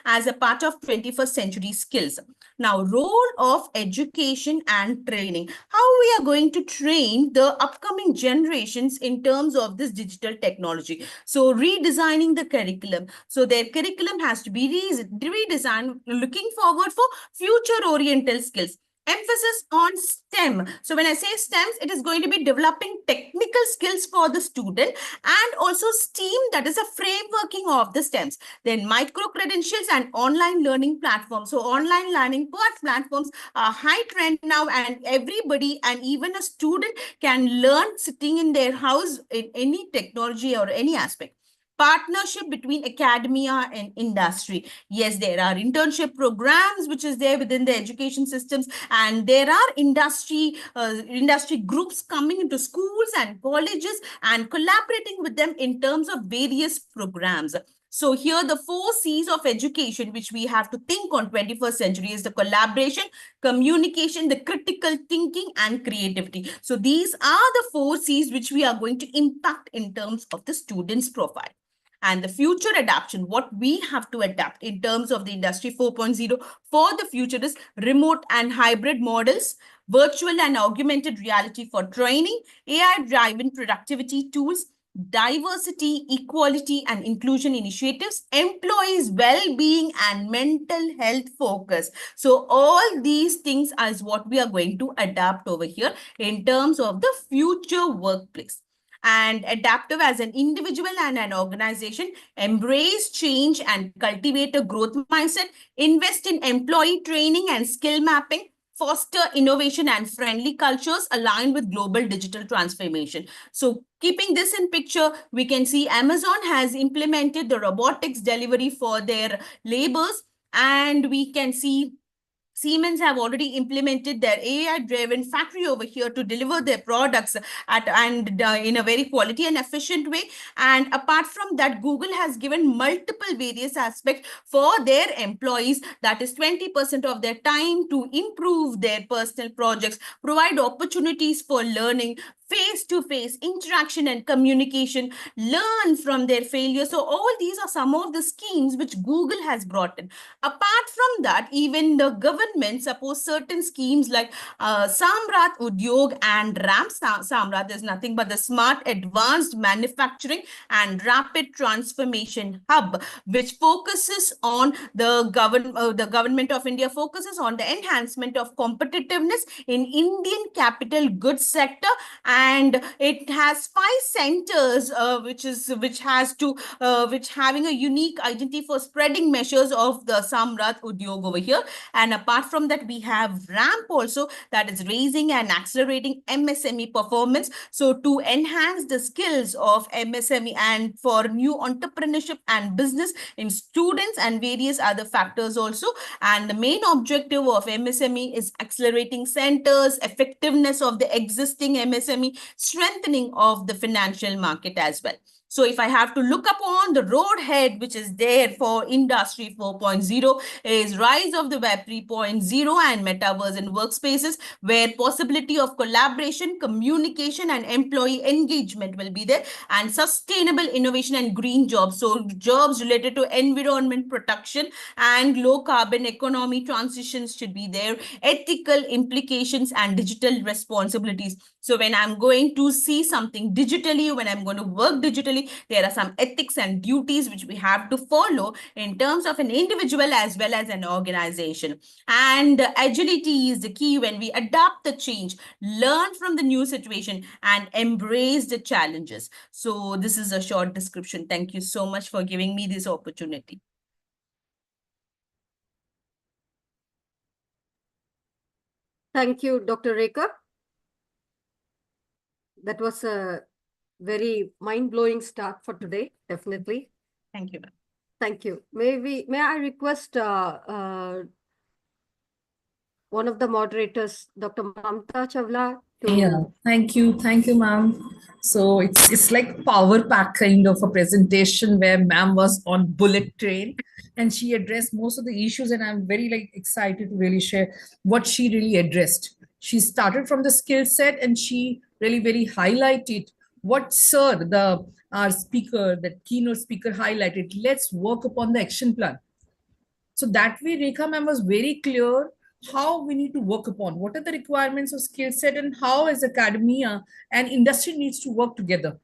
as a part of 21st century skills. Now, role of education and training. How we are going to train the upcoming generations in terms of this digital technology. So redesigning the curriculum. So their curriculum has to be redesigned, looking forward for future oriental skills. Emphasis on STEM. So when I say STEMs, it is going to be developing technical skills for the student, and also STEAM, that is a frameworking of the STEMs. Then micro credentials and online learning platforms. So online learning platforms are high trend now, and everybody and even a student can learn sitting in their house in any technology or any aspect. Partnership between academia and industry. Yes, there are internship programs which is there within the education systems, and there are industry groups coming into schools and colleges and collaborating with them in terms of various programs. So here the 4 C's of education which we have to think on 21st century is the collaboration, communication, the critical thinking, and creativity. So these are the 4 C's which we are going to impact in terms of the student's profile. And the future adaptation, what we have to adapt in terms of the industry 4.0 for the future is remote and hybrid models, virtual and augmented reality for training, AI-driven productivity tools, diversity, equality, and inclusion initiatives, employees' well-being, and mental health focus. So all these things is what we are going to adapt over here in terms of the future workplace. And adaptive as an individual and an organization, embrace change and cultivate a growth mindset, invest in employee training and skill mapping, foster innovation and friendly cultures aligned with global digital transformation. So keeping this in picture, we can see Amazon has implemented the robotics delivery for their labors, and we can see Siemens have already implemented their AI-driven factory over here to deliver their products in a very quality and efficient way. And apart from that, Google has given multiple various aspects for their employees, that is 20% of their time to improve their personal projects, provide opportunities for learning, face-to-face interaction and communication, learn from their failures. So all these are some of the schemes which Google has brought in. Apart from that, even the government suppose certain schemes like Samrat Udyog and RAM. Samrat is nothing but the Smart Advanced Manufacturing and Rapid Transformation Hub, which focuses on the government of India focuses on the enhancement of competitiveness in Indian capital goods sector, and it has 5 centers which having a unique identity for spreading measures of the Samrat Udyog over here. And apart from that, we have RAMP also, that is raising and accelerating MSME performance. So to enhance the skills of MSME and for new entrepreneurship and business in students and various other factors also. And the main objective of MSME is accelerating centers, effectiveness of the existing MSME, strengthening of the financial market as well. So if I have to look upon the road ahead, which is there for Industry 4.0, is rise of the Web 3.0 and metaverse and workspaces, where possibility of collaboration, communication, and employee engagement will be there, and sustainable innovation and green jobs. So jobs related to environment protection and low carbon economy transitions should be there, ethical implications and digital responsibilities. So when I'm going to see something digitally, when I'm going to work digitally, there are some ethics and duties which we have to follow in terms of an individual as well as an organization. And agility is the key when we adapt the change, learn from the new situation, and embrace the challenges. So this is a short description. Thank you so much for giving me this opportunity. Thank you, Dr. Rekha. That was a very mind-blowing start for today, definitely. Thank you. Thank you. May I request one of the moderators, Dr. Mamta Chawla, to... Yeah, thank you, ma'am. So it's like power pack kind of a presentation where ma'am was on bullet train and she addressed most of the issues, and I'm very excited to really share what she really addressed. She started from the skill set and she really very highlighted what our speaker, the keynote speaker highlighted. Let's work upon the action plan. So that way, Rekha ma'am was very clear how we need to work upon, what are the requirements of skill set, and how as academia and industry needs to work together.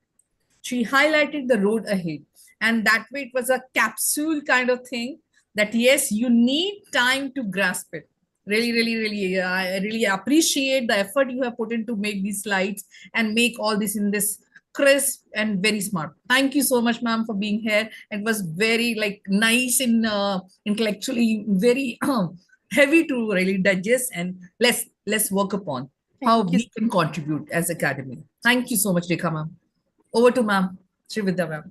She highlighted the road ahead. And that way it was a capsule kind of thing that yes, you need time to grasp it. Really, I really appreciate the effort you have put in to make these slides and make all this in this crisp and very smart. Thank you so much, ma'am, for being here. It was very like nice and intellectually very heavy to really digest, and let's work upon how Thank you. we can contribute as academy. Thank you so much, Rekha ma'am. Over to ma'am, Srividya ma'am.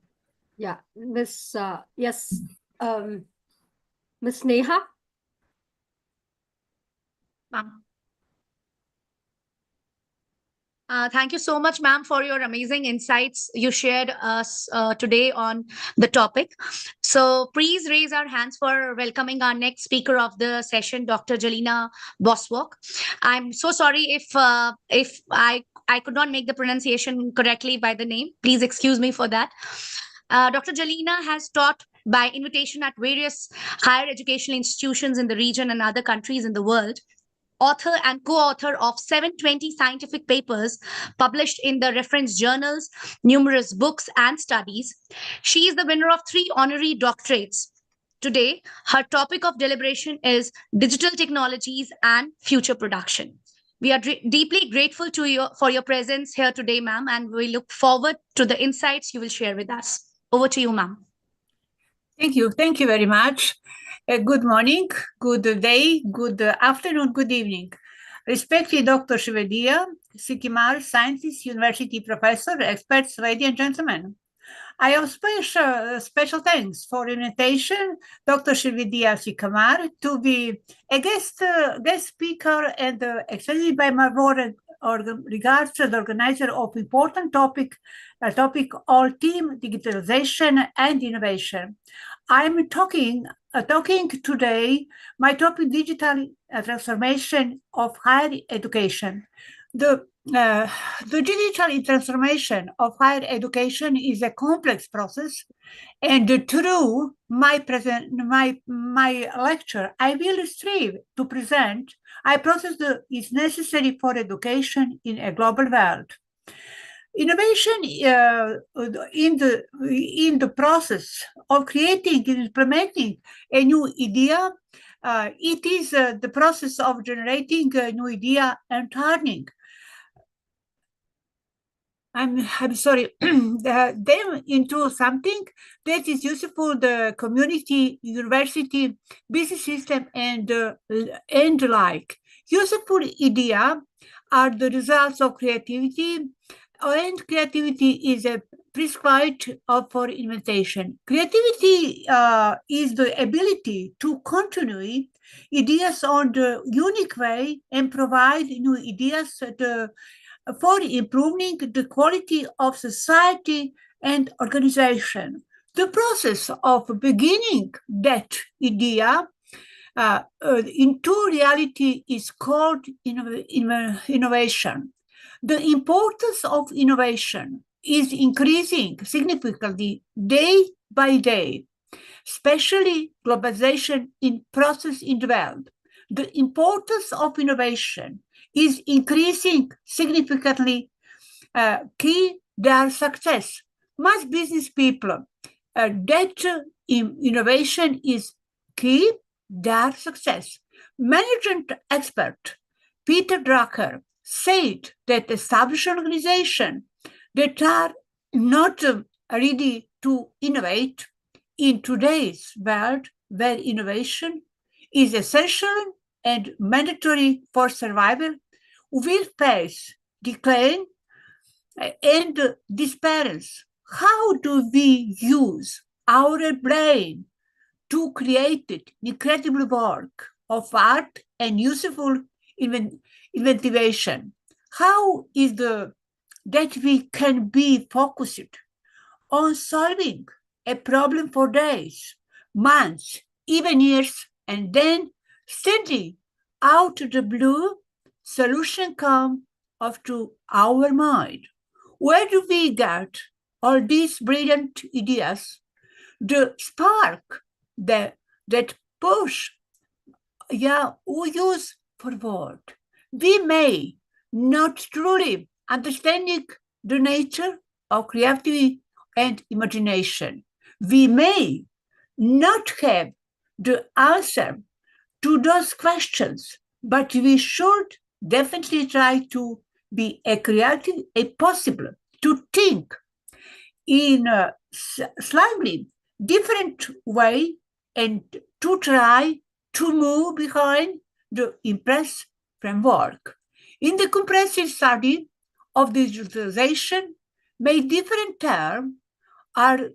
Yeah, Miss Neha. Ma'am. Thank you so much, ma'am, for your amazing insights you shared us today on the topic. So please raise our hands for welcoming our next speaker of the session, Dr. Jelena Boswalk. I'm so sorry if I could not make the pronunciation correctly by the name. Please excuse me for that. Dr. Jelena has taught by invitation at various higher educational institutions in the region and other countries in the world. Author and co-author of 720 scientific papers published in the reference journals, numerous books and studies. She is the winner of 3 honorary doctorates. Today, her topic of deliberation is digital technologies and future production. We are deeply grateful to you for your presence here today, ma'am, and we look forward to the insights you will share with us. Over to you, ma'am. Thank you. Thank you very much. Good morning, good day, good afternoon, good evening. Respected Dr. Srividya, Sikimar, scientist, university professor, experts, ladies and gentlemen. I have special thanks for invitation, Dr. Srividya Sikimar, to be a guest speaker and extended by my board or regards to the organizer of important topic all team digitalization and innovation. I'm talking today, my topic, digital transformation of higher education. The digital transformation of higher education is a complex process, and through my lecture, I will strive to present a process that is necessary for education in a global world. Innovation in the process of creating and implementing a new idea, it is the process of generating a new idea and turning. I'm sorry, them into something that is useful the community, university, business system, and like. Useful idea are the results of creativity, and creativity is a prescribed for invention. Creativity is the ability to continue ideas on the unique way and provide new ideas for improving the quality of society and organization. The process of beginning that idea into reality is called innovation. The importance of innovation is increasing significantly day by day, especially globalization in process in the world. The importance of innovation is increasing significantly. Key their success. Most business people that innovation is key their success. Management expert Peter Drucker said that established organizations that are not ready to innovate in today's world, where innovation is essential and mandatory for survival, will face decline and disappearance. How do we use our brain to create incredible work of art and useful invention? How is that we can be focused on solving a problem for days, months, even years, and then suddenly out of the blue, solution come up to our mind? Where do we get all these brilliant ideas? The spark that push, we use forward. We may not truly understanding the nature of creativity and imagination. We may not have the answer to those questions, but we should definitely try to be as creative as possible, to think in a slightly different way and to try to move behind the IMPRESS framework. In the comprehensive study of digitalization, many different terms are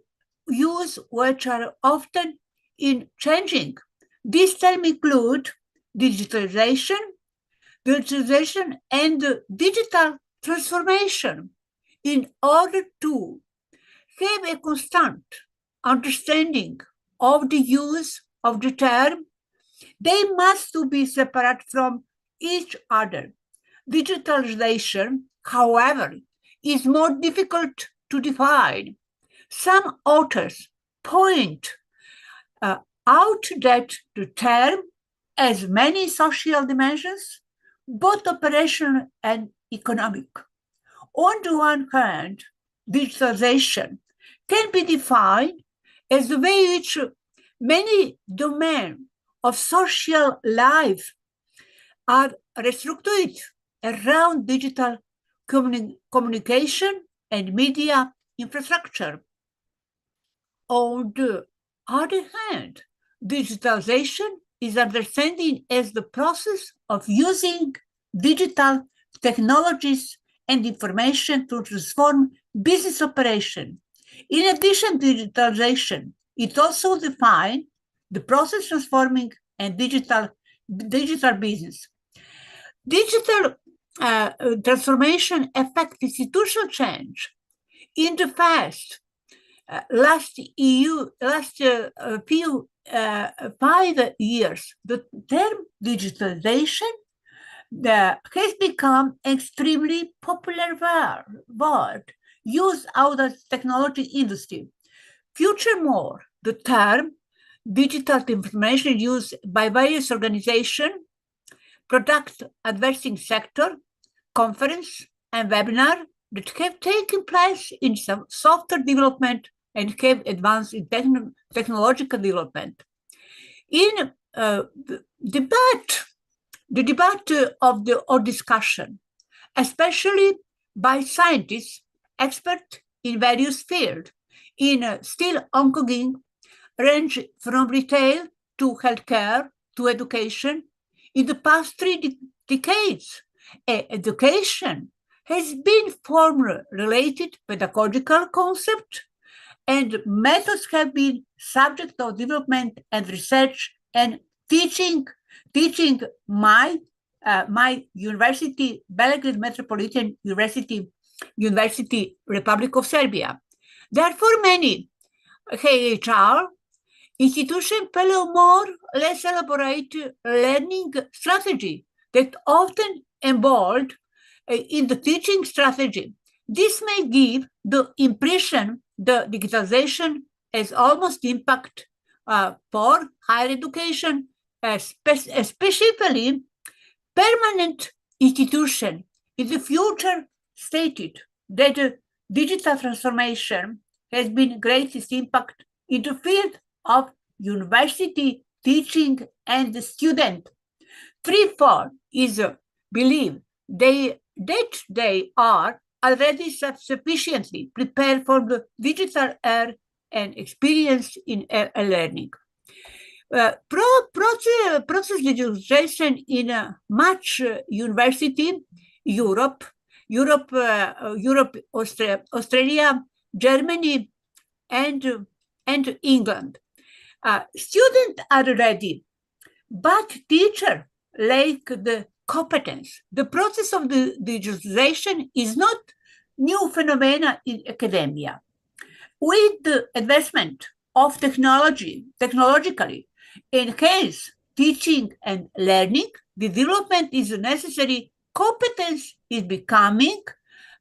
used which are often in changing. These terms include digitalization and digital transformation. In order to have a constant understanding of the use of the term, they must be separate from each other. Digitalization, however, is more difficult to define. Some authors point out that the term has many social dimensions, both operational and economic. On the one hand, digitalization can be defined as the way in which many domains of social life are restricted around digital communication and media infrastructure. On the other hand, digitalization is understood as the process of using digital technologies and information to transform business operation. In addition to digitalization, it also defines the process transforming and digital business. Digital transformation affects institutional change. In the past, last 5 years, the term digitalization has become extremely popular word used out of the technology industry. Furthermore, the term digital information used by various organizations, product advertising sector, conference, and webinar that have taken place in some software development and have advanced in technological development. In the debate or discussion, especially by scientists, experts in various fields, in still ongoing, range from retail to healthcare to education. In the past 3 decades, education has been form-related pedagogical concept, and methods have been subject of development and research and teaching. My university, Belgrade Metropolitan University, Republic of Serbia. Therefore, many HR institutions follow more or less elaborate learning strategy that often involved in the teaching strategy. This may give the impression the digitalization has almost impact for higher education, especially permanent institution. In the future, stated that digital transformation has been greatest impact in the field of university teaching and the student. 3/4 is believe that they are already sufficiently prepared for the digital era and experience in learning. Process digitalization in much university, Europe, Australia, Germany, and England. Students are ready, but teachers lack the competence. The process of the digitalization is not new phenomena in academia. With the advancement of technologically enhance teaching and learning, the development is necessary. Competence is becoming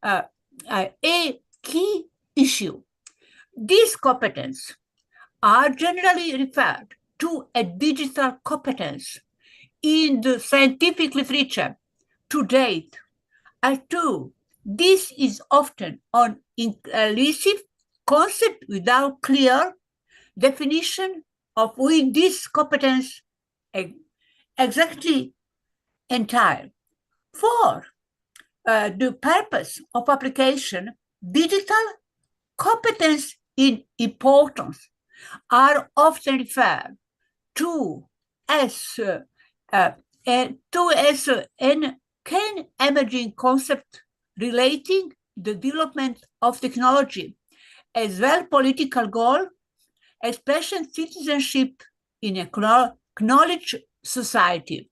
a key issue. These competences are generally referred to as digital competence in the scientific literature. To date, this is often an elusive concept without clear definition of which this competence exactly entire. For the purpose of application, digital competence in importance are often referred to as an emerging concept relating the development of technology as well political goal, especially citizenship in a knowledge society.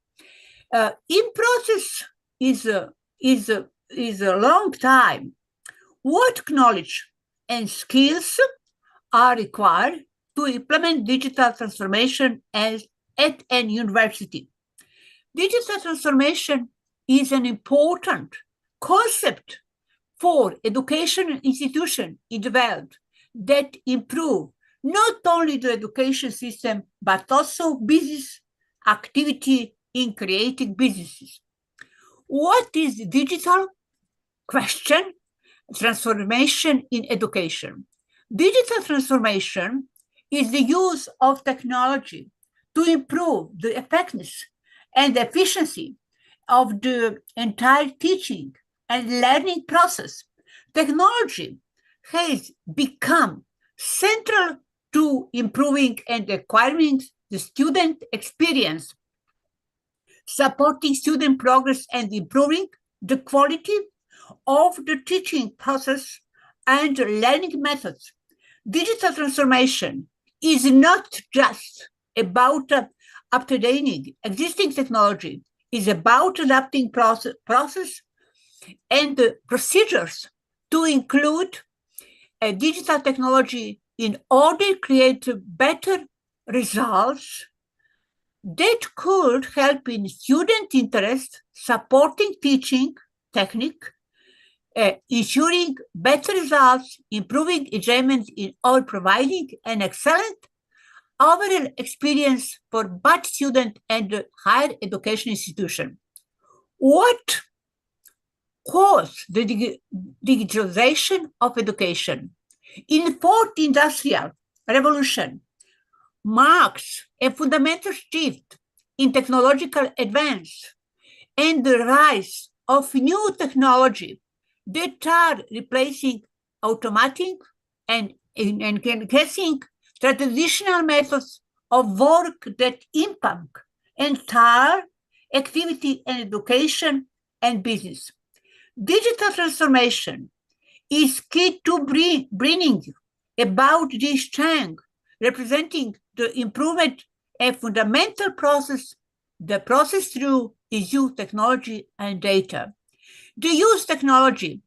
In process is a long time. What knowledge and skills are required to implement digital transformation at an university? Digital transformation is an important concept for education institutions in the world that improve not only the education system, but also business activity in creating businesses. What is the digital question? Transformation in education. Digital transformation is the use of technology to improve the effectiveness and efficiency of the entire teaching and learning process. Technology has become central to improving and acquiring the student experience, supporting student progress and improving the quality of the teaching process and learning methods. Digital transformation is not just about updating existing technology, it's about adapting process and procedures to include digital technology in order to create better results that could help in student interest, supporting teaching technique, ensuring better results, improving enjoyment or providing an excellent overall experience for both student and higher education institution. What caused the digitalization of education? In the fourth industrial revolution marks a fundamental shift in technological advance and the rise of new technology that are replacing automating and enhancing traditional methods of work that impact entire activity in education and business. Digital transformation is key to bringing about this change, representing the improvement and fundamental process, the process through is use technology and data. The use technology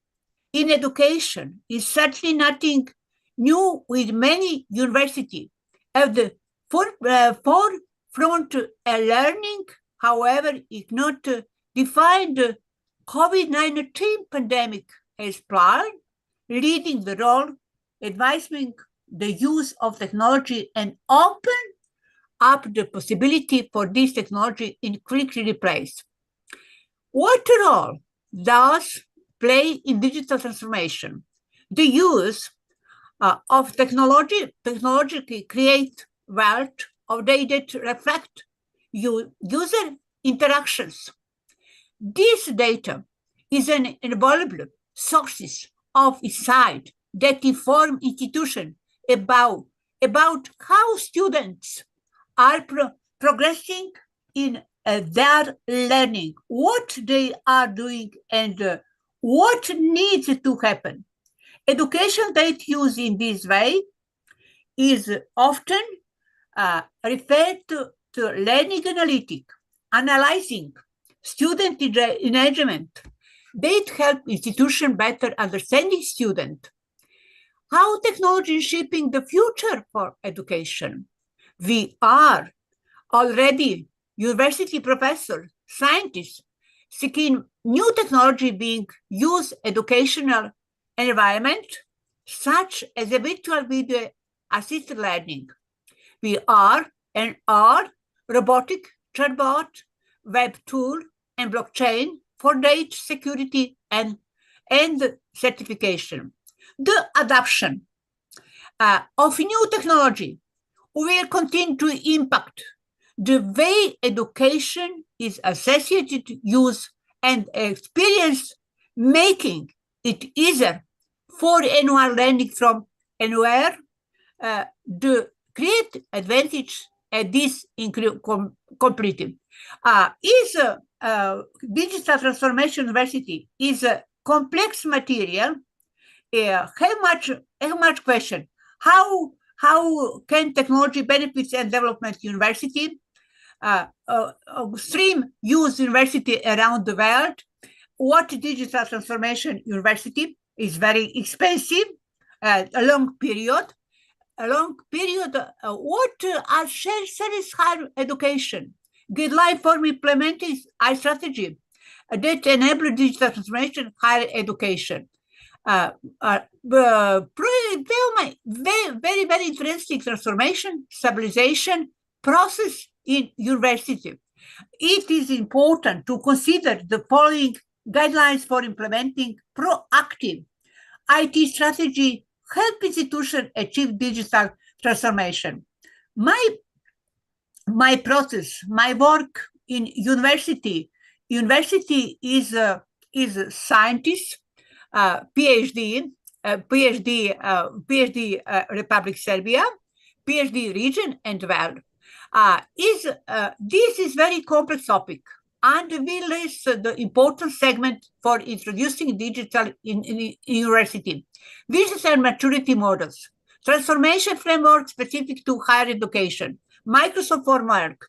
in education is certainly nothing new, with many universities at the forefront learning, however, is not defined the COVID-19 pandemic as planned, leading the role, advising the use of technology and open up the possibility for this technology in quickly replace. What role does play in digital transformation? The use of technologically create wealth of data that reflect user interactions. This data is an invaluable sources of insight that inform institutions about how students are progressing in their learning, what they are doing, and what needs to happen. Education data used in this way is often referred to learning analytics, analyzing student engagement. They help institutions better understanding students. How technology is shaping the future for education. We are already university professors, scientists, seeking new technology being used in educational environment, such as a virtual video assisted learning. We are and are robotic, chatbot, web tool, and blockchain for data security and certification. The adoption of new technology will continue to impact the way education is associated to use and experience, making it easier for anyone learning from anywhere, the great advantage at this completing is digital transformation university is a complex material. How much question? How can technology benefits and development university stream use university around the world? What digital transformation university is very expensive, a long period. What are service higher education guideline for implementing our strategy that enable digital transformation higher education? Very interesting transformation, stabilization process in university. It is important to consider the following guidelines for implementing proactive IT strategy, help institutions achieve digital transformation. My process, my work in university is a scientist, PhD, Republic Serbia, PhD region and world. This is very complex topic, and we list the important segment for introducing digital in university. Digital maturity models, transformation framework specific to higher education, Microsoft framework,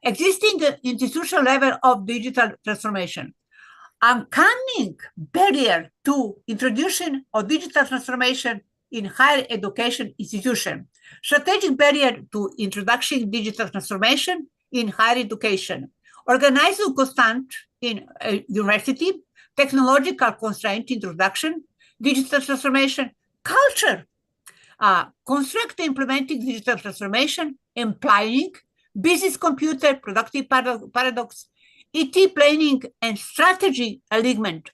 existing institutional level of digital transformation. Upcoming barrier to introduction of digital transformation in higher education institution, strategic barrier to introduction digital transformation in higher education, organizational constant in university, technological constraint introduction, digital transformation, culture, construct implementing digital transformation, implying business computer productive paradox, ET planning and strategy alignment,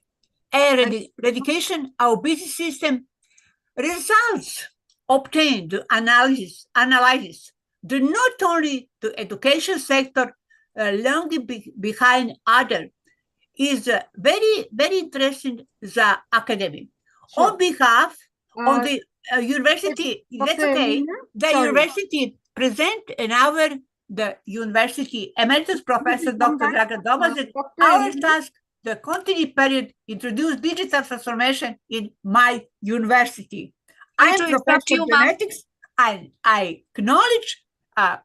eradication of business system, results obtained analysis do not only the education sector lagging behind other is very interesting the academy. Sure. On behalf of the university, that's Dr. okay. Elena, The sorry. university present an hour the university emeritus professor come Dr. back, Dragan Domazic, Dr. our Elena. task the continued period introduce digital transformation in my university. I am to interrupt professor you, of ma'am. genetics and I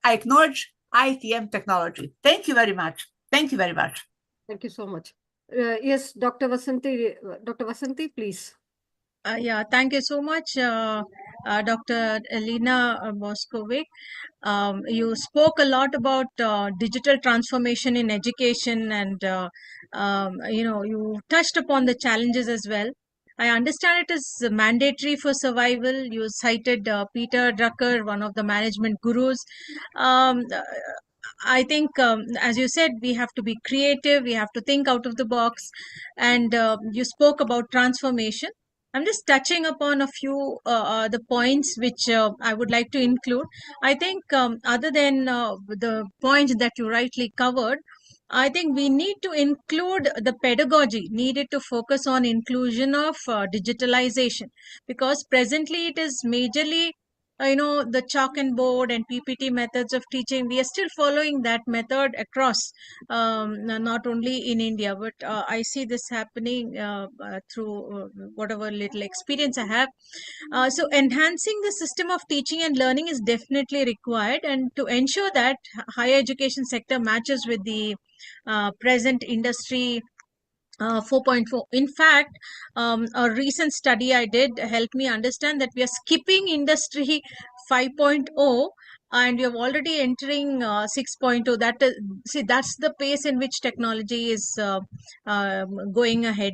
acknowledge ITM technology. Thank you very much. Thank you very much. Thank you so much. Yes, Dr. Vasanti, please. Yeah, thank you so much, Dr. Elena Boskovic. You spoke a lot about digital transformation in education, and you touched upon the challenges as well. I understand it is mandatory for survival. You cited Peter Drucker, one of the management gurus. I think, as you said, we have to be creative, we have to think out of the box, and you spoke about transformation. I'm just touching upon a few the points which I would like to include. I think other than the points that you rightly covered, I think we need to include the pedagogy needed to focus on inclusion of digitalization, because presently it is majorly the chalk and board and PPT methods of teaching. We are still following that method across, not only in India, but I see this happening through whatever little experience I have. So enhancing the system of teaching and learning is definitely required, and to ensure that higher education sector matches with the present industry 4.4. In fact, a recent study I did helped me understand that we are skipping industry 5.0 and we are already entering 6.0. That is, see, that's the pace in which technology is going ahead.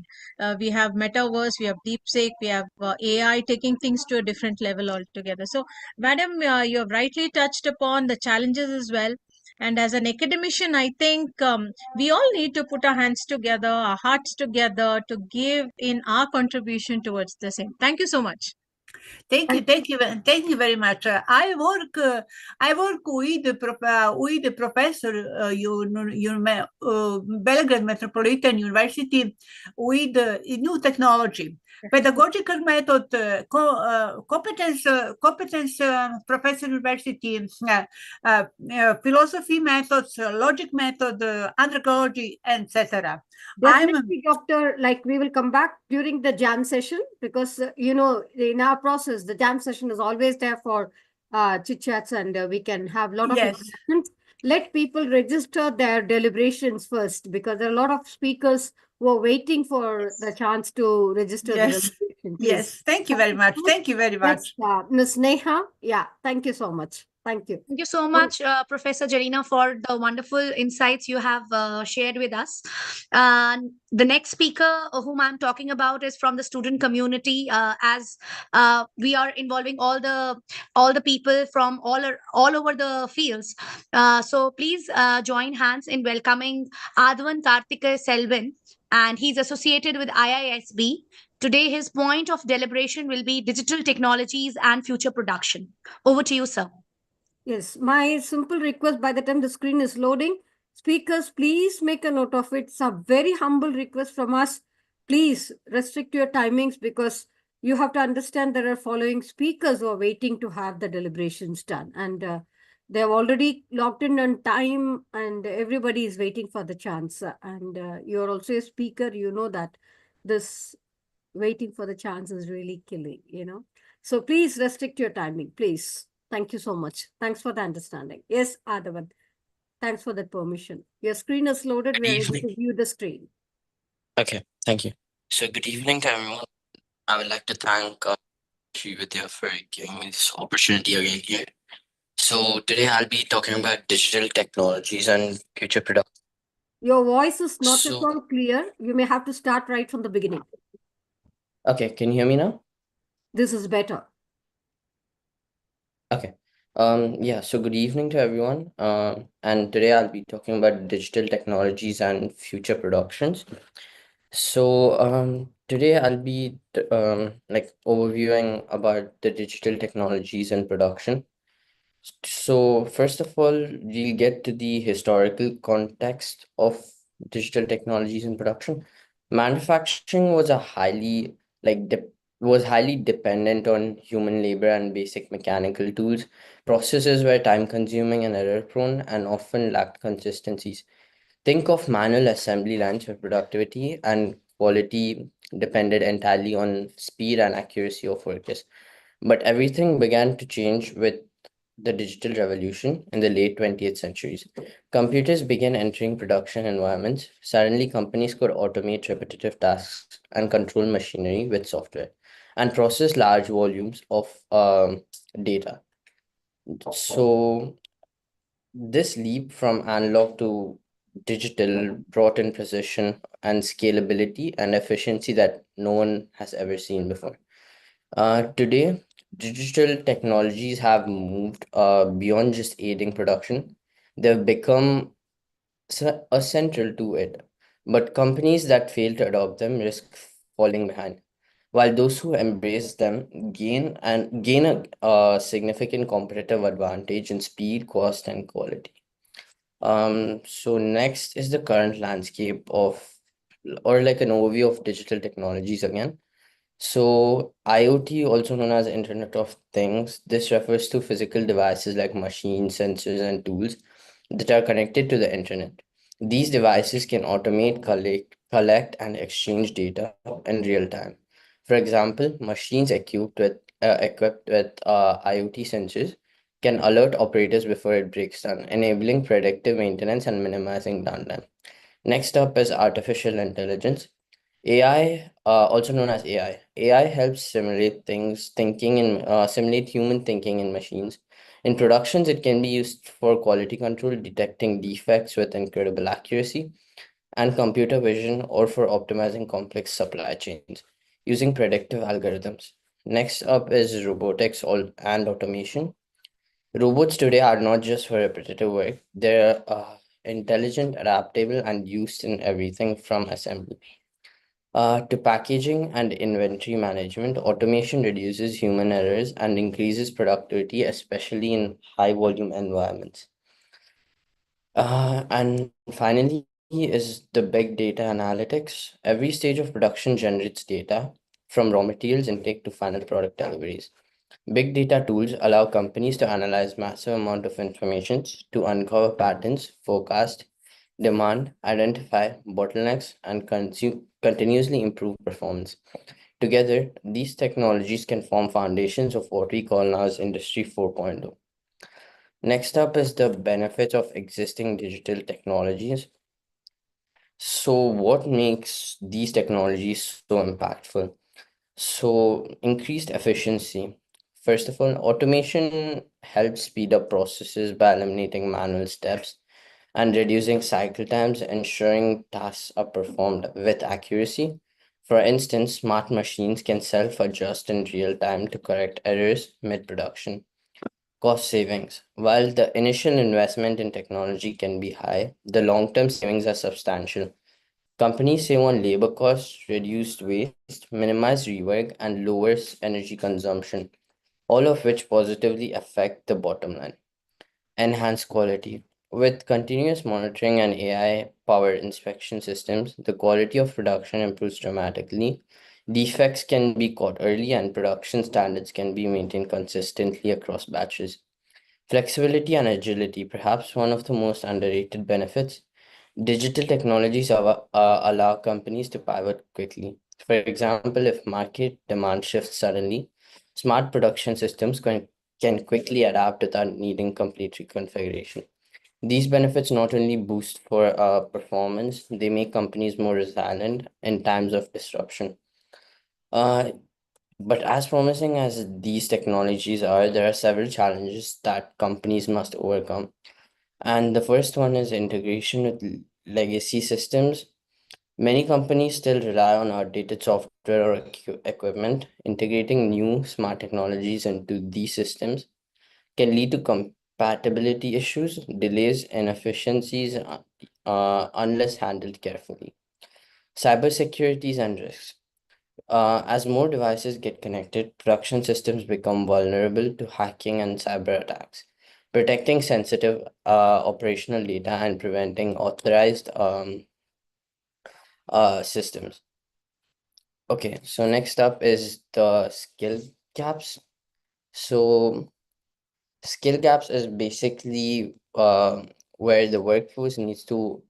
We have metaverse, we have DeepSeek, we have AI taking things to a different level altogether. So, madam, you have rightly touched upon the challenges as well. And as an academician, I think we all need to put our hands together, our hearts together to give in our contribution towards the same. Thank you so much. Thank you very much. I work with the professor Belgrade Metropolitan University with new technology, pedagogical method, competence professor university, philosophy methods, logic method, andragogy, etc. Definitely, doctor, like we will come back during the jam session because, in our process, the jam session is always there for chit chats and we can have a lot of Yes. interactions. Let people register their deliberations first because there are a lot of speakers who are waiting for the chance to register the Yes. deliberation. Please. Yes. Thank you very much. Thank you very much. Yes, Ms. Neha. Yeah, thank you so much. Thank you. Thank you so much, Professor Jarina, for the wonderful insights you have shared with us. The next speaker whom I'm talking about is from the student community, as we are involving all the people from all over the fields. So please join hands in welcoming Advan Karthike Selvan, and he's associated with IISB. Today, his point of deliberation will be digital technologies and future production. Over to you, sir. Yes, my simple request by the time the screen is loading, speakers, please make a note of it. It's a very humble request from us. Please restrict your timings because you have to understand there are following speakers who are waiting to have the deliberations done. And they have already locked in on time and everybody is waiting for the chance. And you're also a speaker, you know that this waiting for the chance is really killing. So please restrict your timing, please. Thank you so much. Thanks for the understanding. Yes, Adavan. Thanks for that permission. Your screen is loaded. Good We are able evening. to view the screen. Okay, thank you. So good evening to everyone. I would like to thank Srividya for giving me this opportunity again here. So today I'll be talking about digital technologies and future production. Your voice is not at So, all clear. You may have to start right from the beginning. okay, can you hear me now? This is better. Okay. Yeah, so good evening to everyone. And today I'll be talking about digital technologies and future productions. So, today I'll be like overviewing about the digital technologies and production. So, first of all, we'll get to the historical context of digital technologies in production. Manufacturing was a highly dependent on human labor and basic mechanical tools. Processes were time consuming and error prone and often lacked consistencies. Think of manual assembly lines where productivity and quality depended entirely on speed and accuracy of workers. But everything began to change with the digital revolution in the late 20th centuries. Computers began entering production environments. Suddenly, companies could automate repetitive tasks and control machinery with software and process large volumes of data. So, this leap from analog to digital brought in precision and scalability and efficiency that no one has ever seen before. Today, digital technologies have moved beyond just aiding production. They've become central to it. But companies that fail to adopt them risk falling behind, while those who embrace them gain a significant competitive advantage in speed, cost, and quality. So next is the current landscape or like an overview of digital technologies again. So IoT, also known as Internet of Things, this refers to physical devices like machines, sensors, and tools that are connected to the internet. These devices can automate, collect, and exchange data in real time. For example, machines equipped with IoT sensors can alert operators before it breaks down, enabling predictive maintenance and minimizing downtime. Next up is artificial intelligence. AI, also known as AI. AI helps simulate human thinking in machines. In productions, it can be used for quality control, detecting defects with incredible accuracy, and computer vision, or for optimizing complex supply chains using predictive algorithms. Next up is robotics and automation. Robots today are not just for repetitive work, they're intelligent, adaptable, and used in everything from assembly. To packaging and inventory management, automation reduces human errors and increases productivity, especially in high volume environments. And finally is the big data analytics. Every stage of production generates data from raw materials intake to final product deliveries. Big data tools allow companies to analyze massive amount of information to uncover patterns, forecast demand, identify bottlenecks, and continuously improve performance. Together, these technologies can form foundations of what we call now as Industry 4.0. Next up is the benefits of existing digital technologies. So, what makes these technologies so impactful? So, increased efficiency. First of all, automation helps speed up processes by eliminating manual steps and reducing cycle times, ensuring tasks are performed with accuracy. For instance, smart machines can self-adjust in real time to correct errors mid-production. Cost savings. While the initial investment in technology can be high, the long-term savings are substantial. Companies save on labor costs, reduced waste, minimize rework, and lowers energy consumption, all of which positively affect the bottom line. Enhance quality. With continuous monitoring and AI-powered inspection systems, the quality of production improves dramatically. Defects can be caught early and production standards can be maintained consistently across batches. Flexibility and agility, perhaps one of the most underrated benefits. Digital technologies allow companies to pivot quickly. For example, if market demand shifts suddenly, smart production systems can quickly adapt without needing complete reconfiguration. These benefits not only boost for performance, they make companies more resilient in times of disruption. Uh, but as promising as these technologies are, there are several challenges that companies must overcome. And the first one is integration with legacy systems. Many companies still rely on outdated software or equipment. Integrating new smart technologies into these systems can lead to compatibility issues, delays, inefficiencies, unless handled carefully. Cybersecurities and risks. As more devices get connected, production systems become vulnerable to hacking and cyber attacks. Protecting sensitive operational data and preventing authorized systems. Okay, so next up is the skill gaps. So skill gaps is basically where the workforce needs to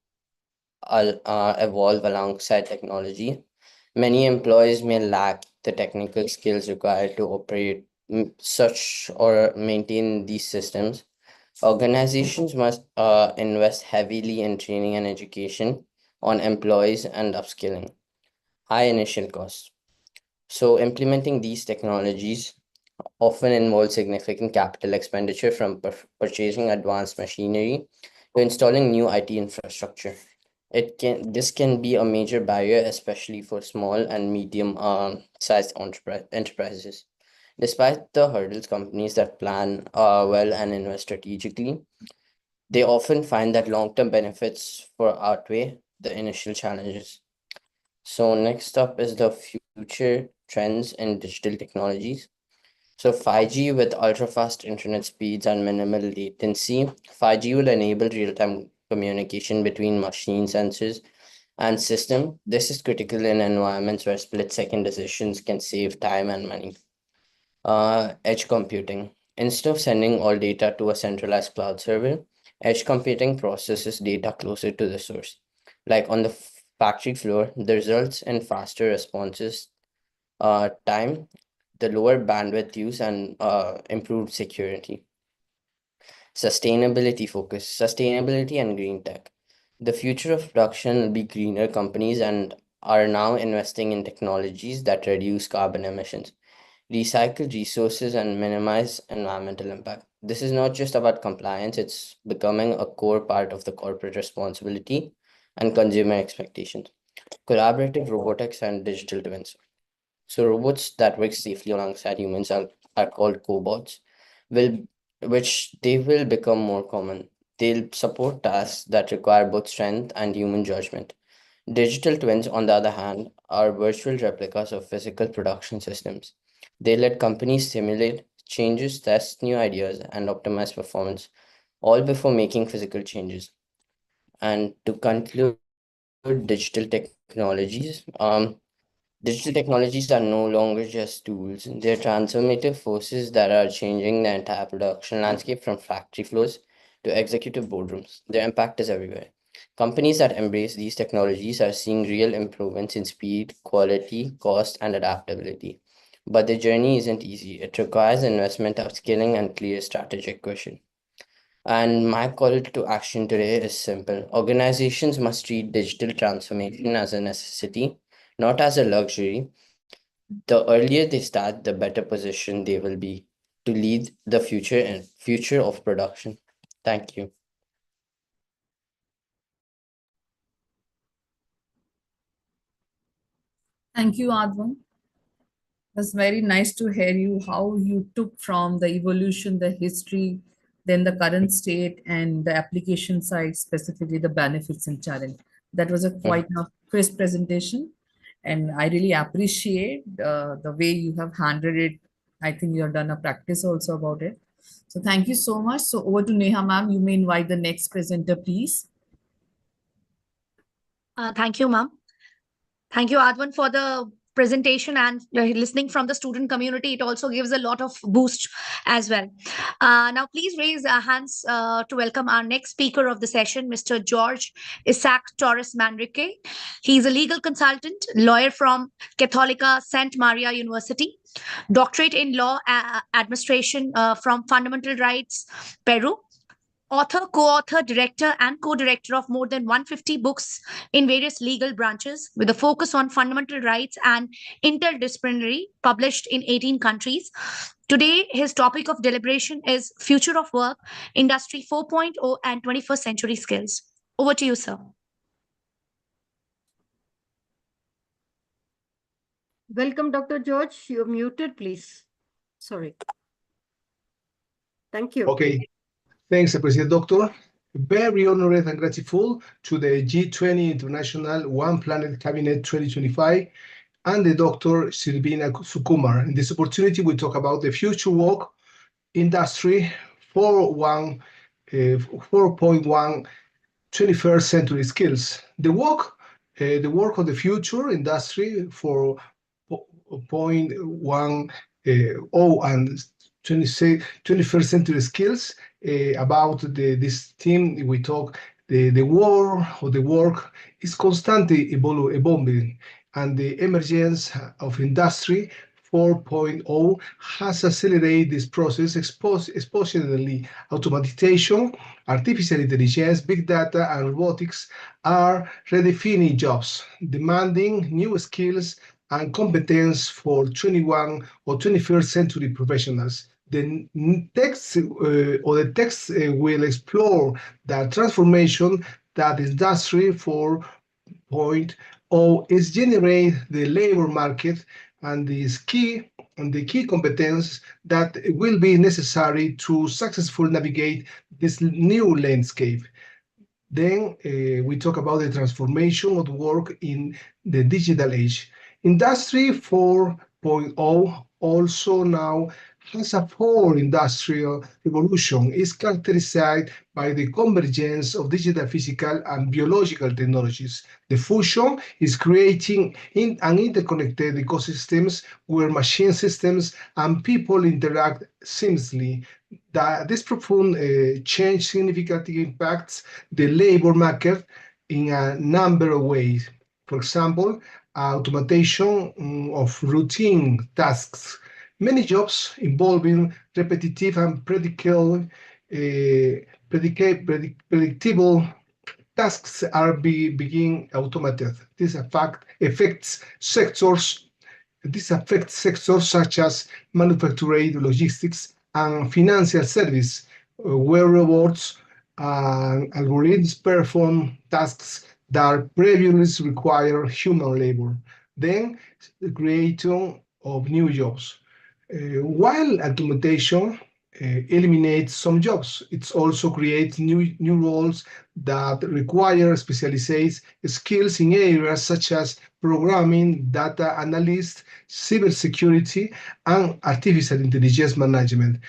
evolve alongside technology. Many employees may lack the technical skills required to operate such or maintain these systems. Organizations must invest heavily in training and education on employees and upskilling. High initial costs. So implementing these technologies often involves significant capital expenditure from purchasing advanced machinery to installing new IT infrastructure. This can be a major barrier, especially for small and medium sized enterprises. Despite the hurdles, companies that plan well and invest strategically, they often find that long-term benefits for outweigh the initial challenges. So next up is the future trends in digital technologies. So 5G with ultra-fast internet speeds and minimal latency. 5G will enable real-time communication between machine sensors and system. This is critical in environments where split-second decisions can save time and money. Edge computing. Instead of sending all data to a centralized cloud server, edge computing processes data closer to the source. Like on the factory floor, the results in faster responses time, the lower bandwidth use, and improved security. Sustainability focus, sustainability and green tech. The future of production will be greener. Companies and are now investing in technologies that reduce carbon emissions, recycle resources, and minimize environmental impact. This is not just about compliance, it's becoming a core part of the corporate responsibility and consumer expectations. Collaborative robotics and digital twins. So robots that work safely alongside humans are called cobots, will which they will become more common. They'll support tasks that require both strength and human judgment. Digital twins, on the other hand, are virtual replicas of physical production systems. They let companies simulate changes, test new ideas, and optimize performance, all before making physical changes. And to conclude, digital technologies are no longer just tools. They're transformative forces that are changing the entire production landscape from factory floors to executive boardrooms. Their impact is everywhere. Companies that embrace these technologies are seeing real improvements in speed, quality, cost, and adaptability. But the journey isn't easy. It requires investment, upskilling, and clear strategic vision. And my call to action today is simple. Organizations must treat digital transformation as a necessity, not as a luxury. The earlier they start, the better position they will be to lead the future of production. Thank you. Thank you, Advan. It was very nice to hear you how you took from the evolution, the history, then the current state, and the application side, specifically the benefits and challenge. That was a quite a crisp presentation, and I really appreciate the way you have handled it. I think you have done a practice also about it. So thank you so much. So over to Neha ma'am. You may invite the next presenter, please. Thank you, ma'am. Thank you, Advan, for the presentation, and listening from the student community. It also gives a lot of boost as well. Now, please raise hands to welcome our next speaker of the session, Mr. George Isaac Torres Manrique. He is a legal consultant, lawyer from Catholica St. Maria University, doctorate in law administration from Fundamental Rights, Peru. Author, co-author, director, and co-director of more than 150 books in various legal branches with a focus on fundamental rights and interdisciplinary, published in 18 countries. Today, his topic of deliberation is Future of Work, Industry 4.0 and 21st Century Skills. Over to you, sir. Welcome, Dr. George. You're muted, please. Sorry. Thank you. Okay. Thanks, President Doctor. Very honored and grateful to the G20 International One Planet Cabinet 2025 and the Dr. Silvina Sukumar. In this opportunity, we talk about the future work industry 4.1 21st century skills. The work of the future industry 4.10 and 21st century skills. About this theme, we talk the world or the work is constantly evolving, and the emergence of industry 4.0 has accelerated this process, especially automation, artificial intelligence, big data, and robotics are redefining jobs, demanding new skills and competence for 21 or 21st century professionals. The text will explore the transformation that Industry 4.0 is generate the labor market and the key competence that will be necessary to successfully navigate this new landscape. Then we talk about the transformation of work in the digital age. Industry 4.0 also now has a fourth industrial revolution. Is characterized by the convergence of digital, physical, and biological technologies. The fusion is creating an interconnected ecosystems where machine systems and people interact seamlessly. This profound change significantly impacts the labor market in a number of ways. For example, automation of routine tasks. Many jobs involving repetitive and predictable tasks are being automated. This affects sectors such as manufacturing, logistics, and financial service, where robots and algorithms perform tasks that previously require human labor. Then the creation of new jobs. While automation eliminates some jobs. It also creates new roles that require specialized skills in areas such as programming, data analyst, cybersecurity, and artificial intelligence management.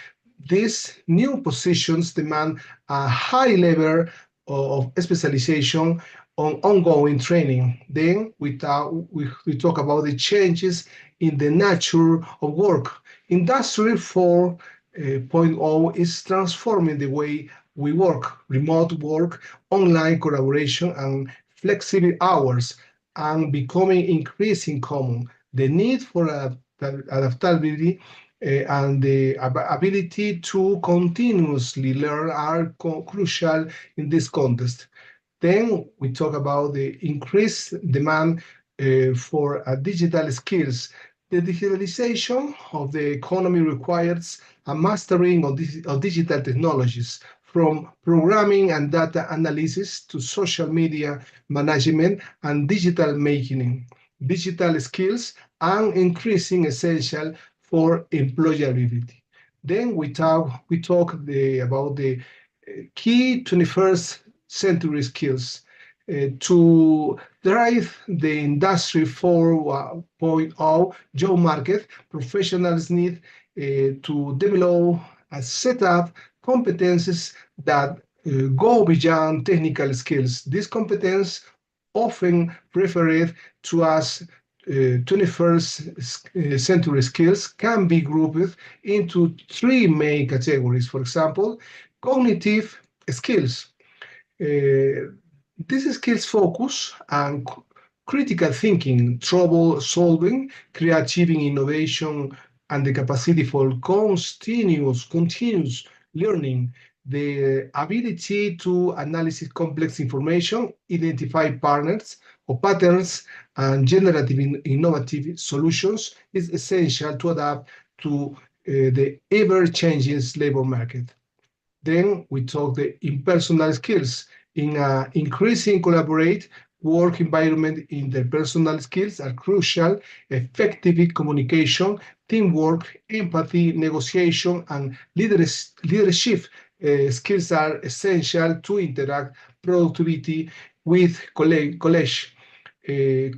These new positions demand a high level of specialization on ongoing training. Then we talk about the changes in the nature of work. Industry 4.0 is transforming the way we work. Remote work, online collaboration, and flexible hours are becoming increasingly common. The need for adaptability and the ability to continuously learn are crucial in this context. Then we talk about the increased demand for digital skills. The digitalization of the economy requires a mastering of digital technologies, from programming and data analysis to social media management and digital marketing. Digital skills are increasing essential for employability. Then we talk about the key 21st century skills. To drive the industry 4.0 job market, professionals need to develop a set of competences that go beyond technical skills. These competences, often referred to as 21st century skills, can be grouped into three main categories. For example, cognitive skills. These skills focus on critical thinking, trouble solving, creative innovation, and the capacity for continuous learning. The ability to analyze complex information, identify partners or patterns, and generative innovative solutions is essential to adapt to the ever-changing labor market. Then we talk the impersonal skills. In an increasing collaborate work environment, interpersonal skills are crucial. Effective communication, teamwork, empathy, negotiation, and leadership skills are essential to interact productivity with colleagues,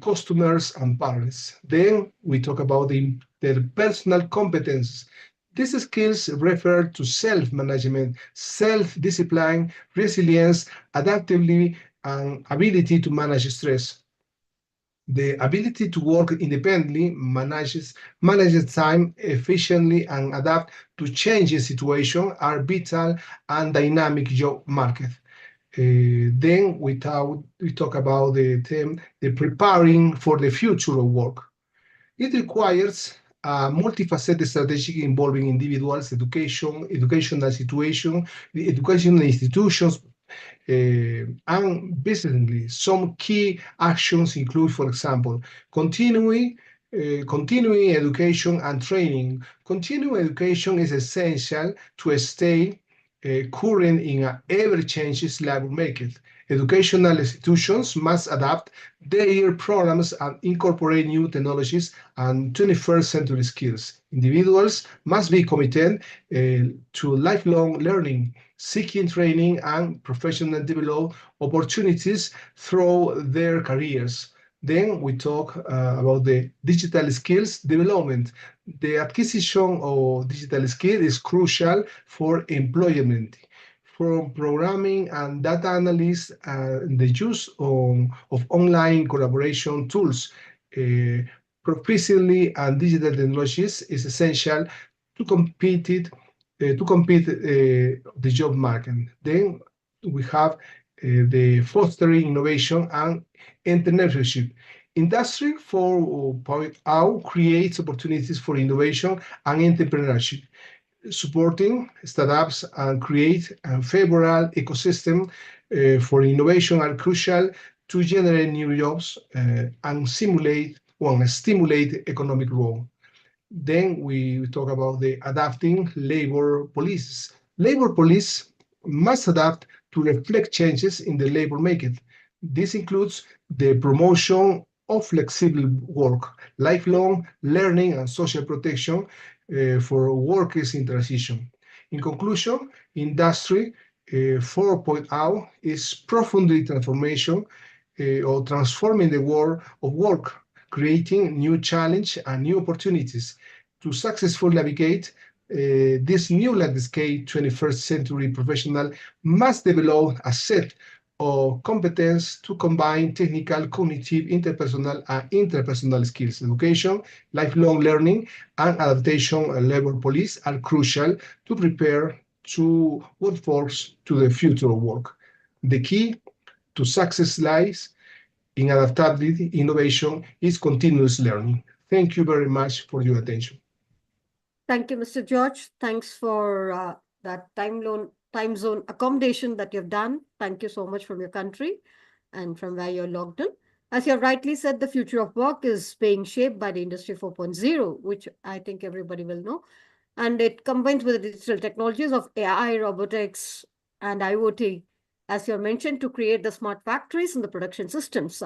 customers, and partners. Then we talk about their personal competence. These skills refer to self-management, self-discipline, resilience, adaptability, and ability to manage stress. The ability to work independently, manage time efficiently, and adapt to changing situations are vital and dynamic job market. Then we talk about the preparing for the future of work. It requires a multifaceted strategy involving individuals, educational situation, the educational institutions, and business. Some key actions include, for example, continuing education and training. Continuing education is essential to stay current in an ever-changing labor market. Educational institutions must adapt their programs and incorporate new technologies and 21st century skills. Individuals must be committed to lifelong learning, seeking training and professional development opportunities through their careers. Then we talk about the digital skills development. The acquisition of digital skills is crucial for employment. From programming and data analysis and the use of online collaboration tools, proficiency and digital technologies is essential to compete the job market. Then we have the fostering innovation and entrepreneurship. Industry 4.0 creates opportunities for innovation and entrepreneurship. Supporting startups and create a favorable ecosystem for innovation are crucial to generate new jobs and stimulate economic growth. Then we talk about the adapting labor policies. Labor police must adapt to reflect changes in the labor market. This includes the promotion of flexible work, lifelong learning, and social protection for workers in transition. In conclusion, Industry 4.0 is profoundly or transforming the world of work, creating new challenge and new opportunities. To successfully navigate this new landscape, 21st century professional must develop a set of competence to combine technical, cognitive, interpersonal, and interpersonal skills. Education, lifelong learning, and adaptation labor police are crucial to prepare to workforce to the future of work. The key to success lies in adaptability. Innovation is continuous learning. Thank you very much for your attention. Thank you, Mr. George. Thanks for that time zone accommodation that you've done. Thank you so much from your country and from where you're logged in. As you rightly said, the future of work is being shaped by the Industry 4.0, which I think everybody will know. And it combines with the digital technologies of AI, robotics, and IoT, as you mentioned, to create the smart factories and the production systems.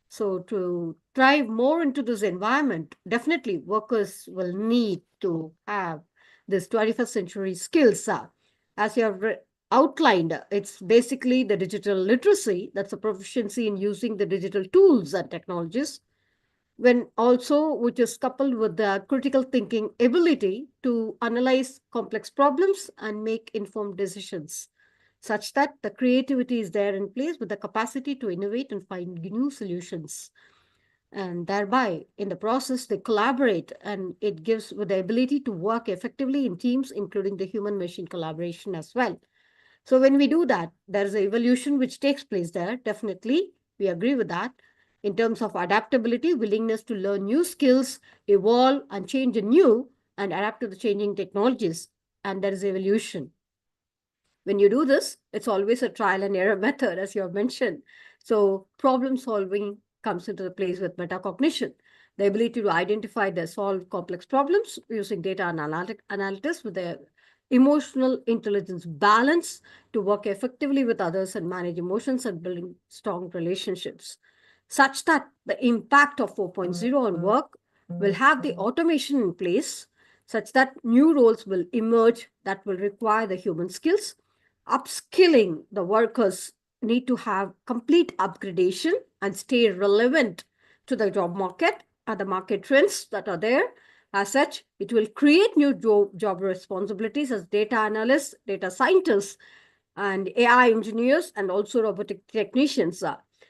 So to thrive more into this environment, definitely workers will need to have this 21st century skills. As you have outlined, it's basically the digital literacy, that's a proficiency in using the digital tools and technologies, which is coupled with the critical thinking ability to analyze complex problems and make informed decisions, such that the creativity is there in place with the capacity to innovate and find new solutions. And thereby, in the process, they collaborate, and it gives with the ability to work effectively in teams, including the human-machine collaboration as well. So when we do that, there is an evolution which takes place there. Definitely, we agree with that. In terms of adaptability, willingness to learn new skills, evolve and change anew, and adapt to the changing technologies. And there is evolution. When you do this, it's always a trial and error method, as you have mentioned. So problem solving comes into the place with metacognition, the ability to identify and solve complex problems using data analytics with the emotional intelligence balance to work effectively with others and manage emotions and building strong relationships, such that the impact of 4.0 on work will have the automation in place, such that new roles will emerge that will require the human skills. Upskilling the workers need to have complete upgradation and stay relevant to the job market and the market trends that are there. As such, it will create new job responsibilities as data analysts, data scientists, and AI engineers, and also robotic technicians,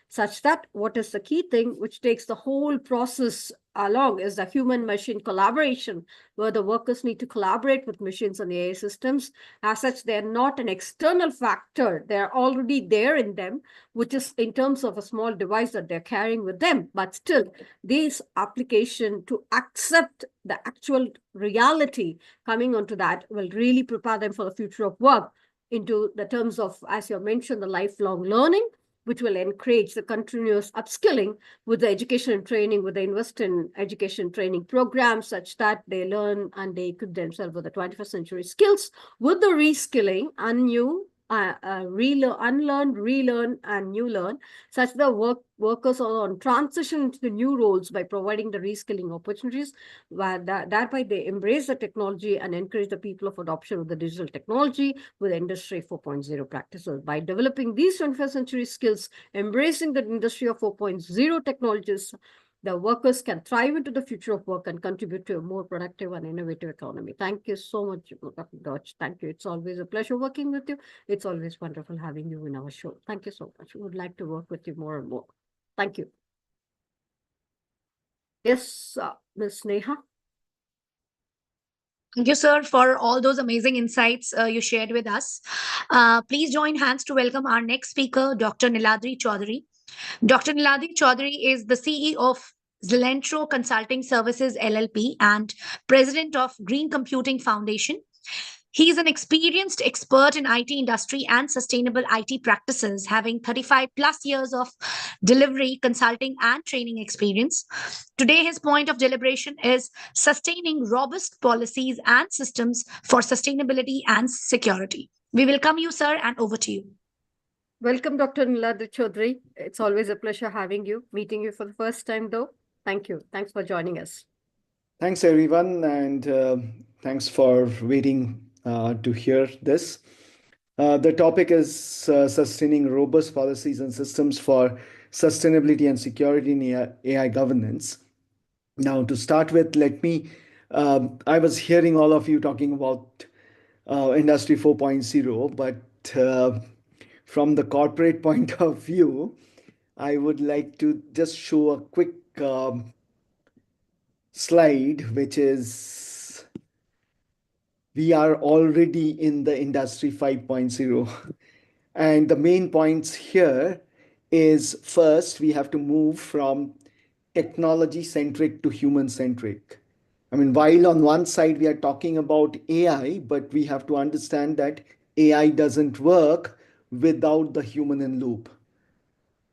such that what is the key thing which takes the whole process along is the human-machine collaboration, where the workers need to collaborate with machines and AI systems. As such, they're not an external factor. They're already there in them, which is in terms of a small device that they're carrying with them. But still, this application to accept the actual reality coming onto that will really prepare them for the future of work into the terms of, as you mentioned, the lifelong learning, which will encourage the continuous upskilling with the education and training, with the invest in education training programs such that they learn and they equip themselves with the 21st century skills, with the reskilling and new unlearn, relearn, and new learn, such that workers are on transition into the new roles by providing the reskilling opportunities, where thereby they embrace the technology and encourage the people of adoption of the digital technology with Industry 4.0 practices. By developing these 21st century skills, embracing the Industry of 4.0 technologies, the workers can thrive into the future of work and contribute to a more productive and innovative economy. Thank you so much, Dr. George. Thank you. It's always a pleasure working with you. It's always wonderful having you in our show. Thank you so much. We would like to work with you more and more. Thank you. Yes, Ms. Neha. Thank you, sir, for all those amazing insights you shared with us. Please join hands to welcome our next speaker, Dr. Niladri Chaudhary. Dr. Niladri Chaudhary is the CEO of Zilentro Consulting Services LLP and President of Green Computing Foundation. He is an experienced expert in IT industry and sustainable IT practices, having 35 plus years of delivery, consulting, and training experience. Today, his point of deliberation is sustaining robust policies and systems for sustainability and security. We welcome you, sir, and over to you. Welcome, Dr. Niladri Chaudhary. It's always a pleasure having you, meeting you for the first time, though. Thank you. Thanks for joining us. Thanks, everyone, and thanks for waiting to hear this. The topic is sustaining robust policies and systems for sustainability and security in AI governance. Now, to start with, I was hearing all of you talking about Industry 4.0, but from the corporate point of view, I would like to just show a quick slide, which is we are already in the Industry 5.0. And the main points here is first, we have to move from technology centric to human centric. I mean, while on one side we are talking about AI, but we have to understand that AI doesn't work without the human in loop.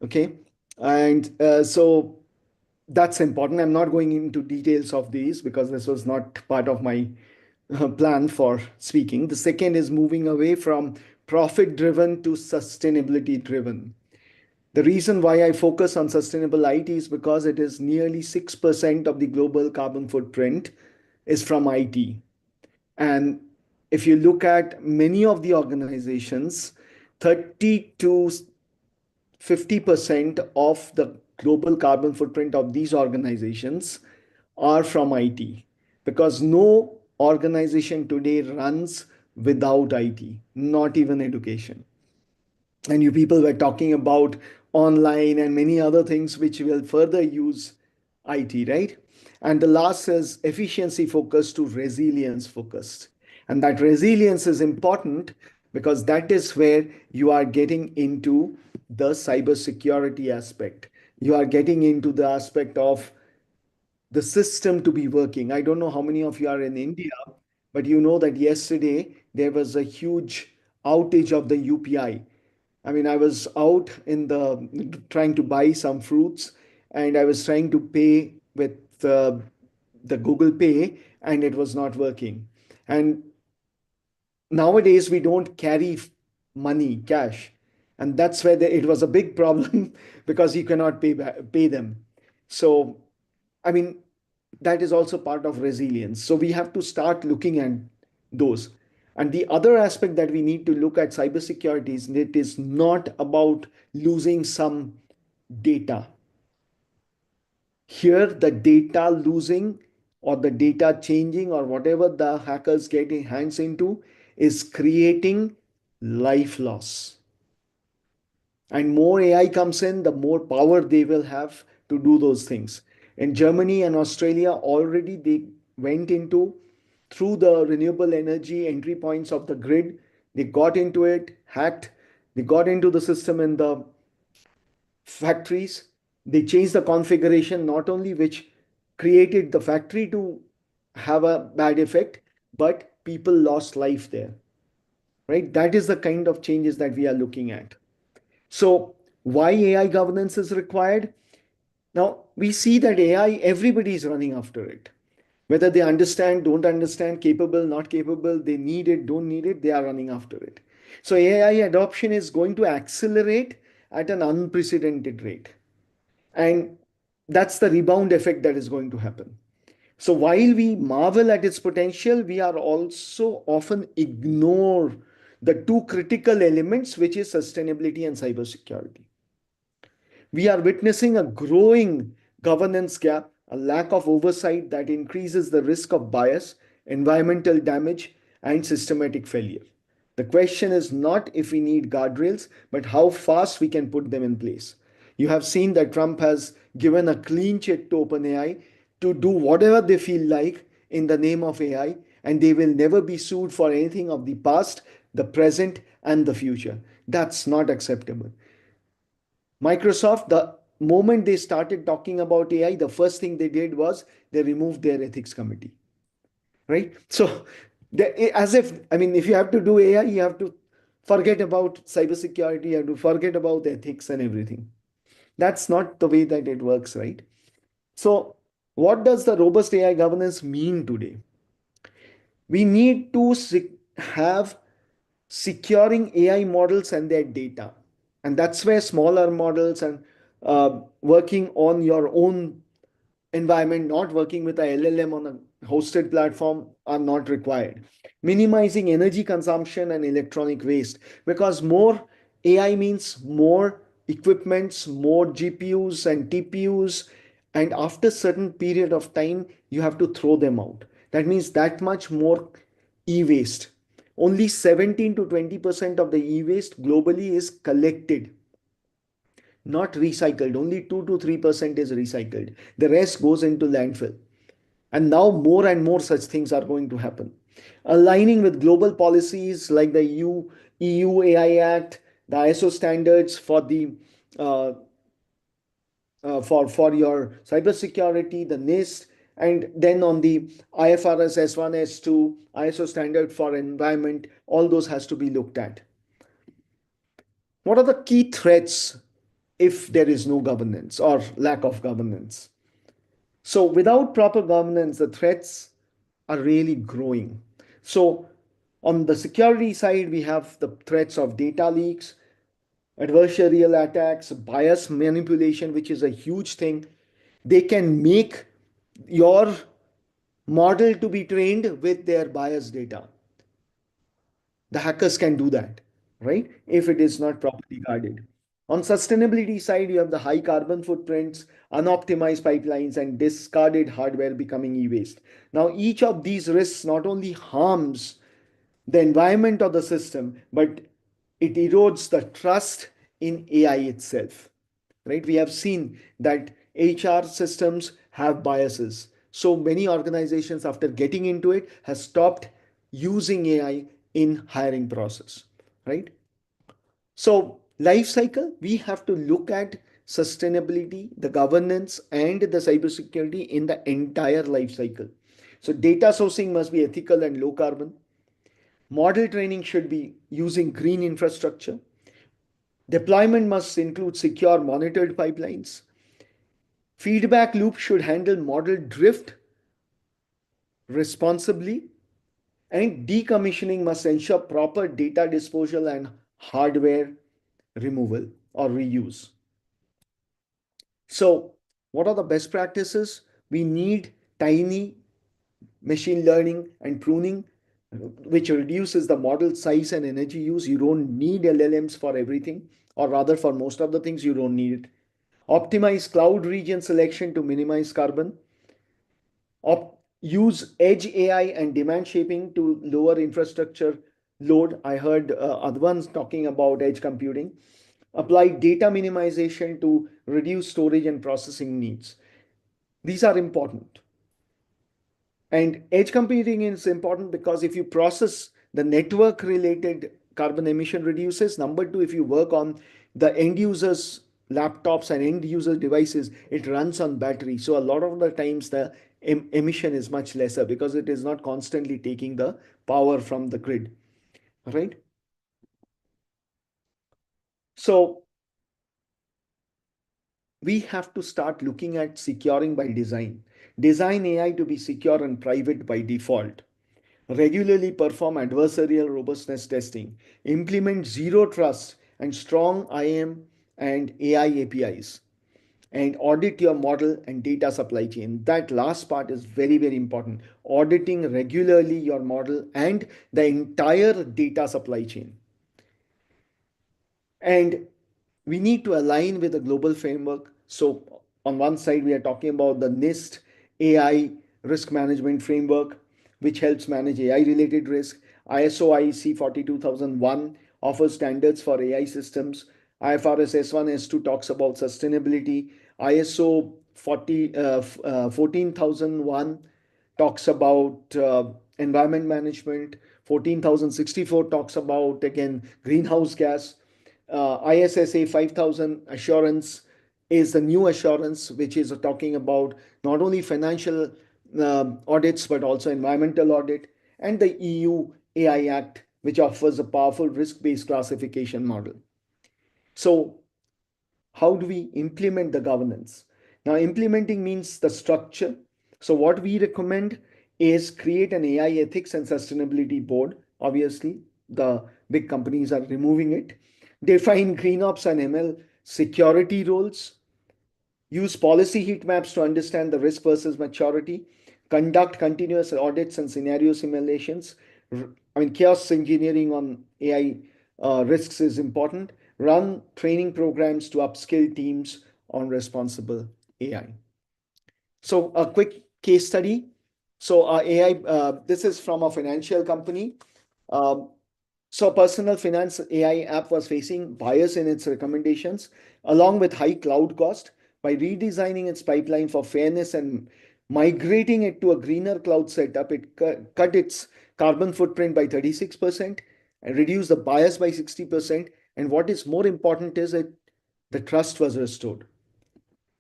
Okay. And so that's important. I'm not going into details of these because this was not part of my plan for speaking. The second is moving away from profit driven to sustainability driven. The reason why I focus on sustainable IT is because it is nearly 6% of the global carbon footprint is from IT. And if you look at many of the organizations, 30 to 50% of the global carbon footprint of these organizations are from IT, because no organization today runs without IT, not even education. And you people were talking about online and many other things which will further use IT, right? And the last is efficiency focused to resilience focused. And that resilience is important because that is where you are getting into the cybersecurity aspect. You are getting into the aspect of the system to be working. I don't know how many of you are in India, but you know that yesterday there was a huge outage of the UPI. I mean, I was out in the trying to buy some fruits, and I was trying to pay with the Google Pay, and it was not working. And nowadays we don't carry money, cash, and that's where it was a big problem because you cannot pay them. So, I mean, that is also part of resilience. So we have to start looking at those. And the other aspect that we need to look at cybersecurity is it is not about losing some data. Here, the data losing or the data changing or whatever the hackers getting hands into is creating life loss. And more AI comes in, the more power they will have to do those things. In Germany and Australia, already they went into through the renewable energy entry points of the grid. They got into it, hacked, they got into the system in the factories. They changed the configuration, not only which created the factory to have a bad effect, but people lost life there. Right? That is the kind of changes that we are looking at. So why AI governance is required? Now we see that AI, everybody is running after it. Whether they understand, don't understand, capable, not capable, they need it, don't need it, they are running after it. So AI adoption is going to accelerate at an unprecedented rate. And that's the rebound effect that is going to happen. So while we marvel at its potential, we are also often ignore the two critical elements, which is sustainability and cybersecurity. We are witnessing a growing governance gap, a lack of oversight that increases the risk of bias, environmental damage, and systematic failure. The question is not if we need guardrails, but how fast we can put them in place. You have seen that Trump has given a clean check to OpenAI to do whatever they feel like in the name of AI, and they will never be sued for anything of the past, the present, and the future. That's not acceptable. Microsoft, the moment they started talking about AI, the first thing they did was they removed their ethics committee, right? So as if, I mean, if you have to do AI, you have to forget about cybersecurity, you have to forget about ethics and everything. That's not the way that it works, right? So what does the robust AI governance mean today? We need to have securing AI models and their data. And that's where smaller models and working on your own environment, not working with a LLM on a hosted platform are not required. Minimizing energy consumption and electronic waste, because more AI means more equipments, more GPUs and TPUs, and after certain period of time, you have to throw them out. That means that much more e-waste. Only 17 to 20% of the e-waste globally is collected, not recycled. Only 2 to 3% is recycled. The rest goes into landfill. And now more and more such things are going to happen. Aligning with global policies like the EU AI Act, the ISO standards for the for your cybersecurity, the NIST, and then on the IFRS S1, S2, ISO standard for environment, all those has to be looked at. What are the key threats if there is no governance or lack of governance? So without proper governance, the threats are really growing. So on the security side, we have the threats of data leaks, adversarial attacks, bias manipulation, which is a huge thing. They can make your model to be trained with their biased data. The hackers can do that, right? If it is not properly guarded. On sustainability side, you have the high carbon footprints, unoptimized pipelines, and discarded hardware becoming e-waste. Now, each of these risks not only harms the environment of the system, but it erodes the trust in AI itself, right? We have seen that HR systems have biases. So many organizations, after getting into it, has stopped using AI in hiring process, right? So life cycle, we have to look at sustainability, the governance, and the cybersecurity in the entire life cycle. So data sourcing must be ethical and low carbon. Model training should be using green infrastructure. Deployment must include secure monitored pipelines. Feedback loop should handle model drift responsibly. And decommissioning must ensure proper data disposal and hardware removal or reuse. So what are the best practices? We need tiny machine learning and pruning, which reduces the model size and energy use. You don't need LLMs for everything, or rather for most of the things you don't need it. Optimize cloud region selection to minimize carbon. Use edge AI and demand shaping to lower infrastructure load. I heard Advan's talking about edge computing. Apply data minimization to reduce storage and processing needs. These are important. And edge computing is important because if you process the network related carbon emission reduces. Number two, if you work on the end users laptops and end user devices, it runs on battery. So a lot of the times the emission is much lesser because it is not constantly taking the power from the grid, right? So we have to start looking at securing by design. Design AI to be secure and private by default. Regularly perform adversarial robustness testing. Implement zero trust and strong IAM and AI APIs. And audit your model and data supply chain. That last part is very, very important. Auditing regularly your model and the entire data supply chain. And we need to align with a global framework. So on one side, we are talking about the NIST AI risk management framework, which helps manage AI related risk. ISO IEC 42001 offers standards for AI systems. IFRS S1, S2 talks about sustainability. ISO 14001 talks about environment management. 14064 talks about, again, greenhouse gas. ISSA 5000 assurance is the new assurance, which is talking about not only financial audits, but also environmental audit, and the EU AI Act, which offers a powerful risk-based classification model. So how do we implement the governance? Now, implementing means the structure. So what we recommend is create an AI ethics and sustainability board. Obviously, the big companies are removing it. Define GreenOps and ML security roles. Use policy heat maps to understand the risk versus maturity. conduct continuous audits and scenario simulations. Chaos engineering on AI risks is important. Run training programs to upskill teams on responsible AI. So a quick case study. So AI, this is from a financial company. So personal finance AI app was facing bias in its recommendations, along with high cloud cost. By redesigning its pipeline for fairness and migrating it to a greener cloud setup, it cut its carbon footprint by 36% and reduced the bias by 60%. And what is more important is that the trust was restored.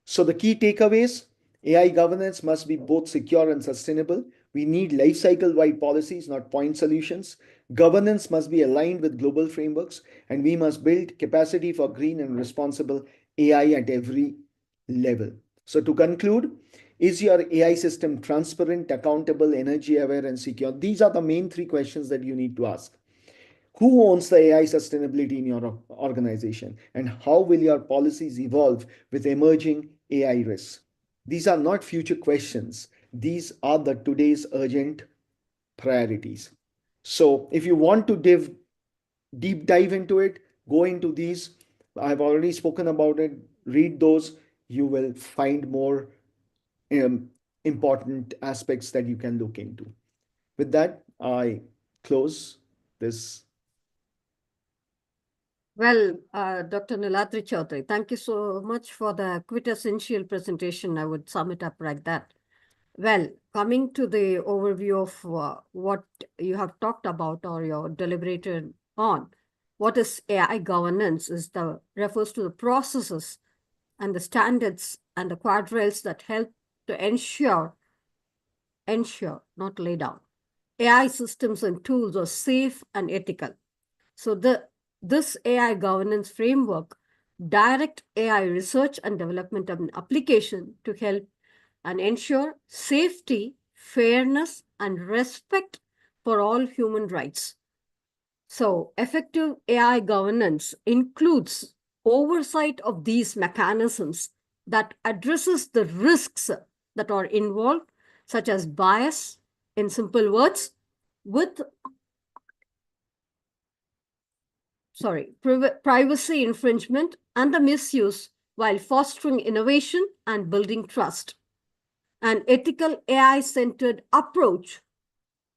So the key takeaways: AI governance must be both secure and sustainable. We need lifecycle-wide policies, not point solutions. Governance must be aligned with global frameworks, and we must build capacity for green and responsible AI at every level. So to conclude, is your AI system transparent, accountable, energy aware, and secure? These are the main three questions that you need to ask. Who owns the AI sustainability in your organization? And how will your policies evolve with emerging AI risks? These are not future questions. These are the today's urgent priorities. So if you want to deep dive into it, go into these. I've already spoken about it. Read those. You will find more important aspects that you can look into. With that, I close this. Well, Dr. Niladri Chaudhary, thank you so much for the quintessential presentation. I would sum it up like that. Well, coming to the overview of what you have talked about or you're deliberated on, what is AI governance refers to the processes and the standards and the guardrails that help to ensure, not lay down, AI systems and tools are safe and ethical. So this AI governance framework direct AI research and development of an application to help and ensure safety, fairness, and respect for all human rights. So effective AI governance includes oversight of these mechanisms that addresses the risks that are involved, such as bias, in simple words, with privacy infringement and the misuse, while fostering innovation and building trust. An ethical AI-centered approach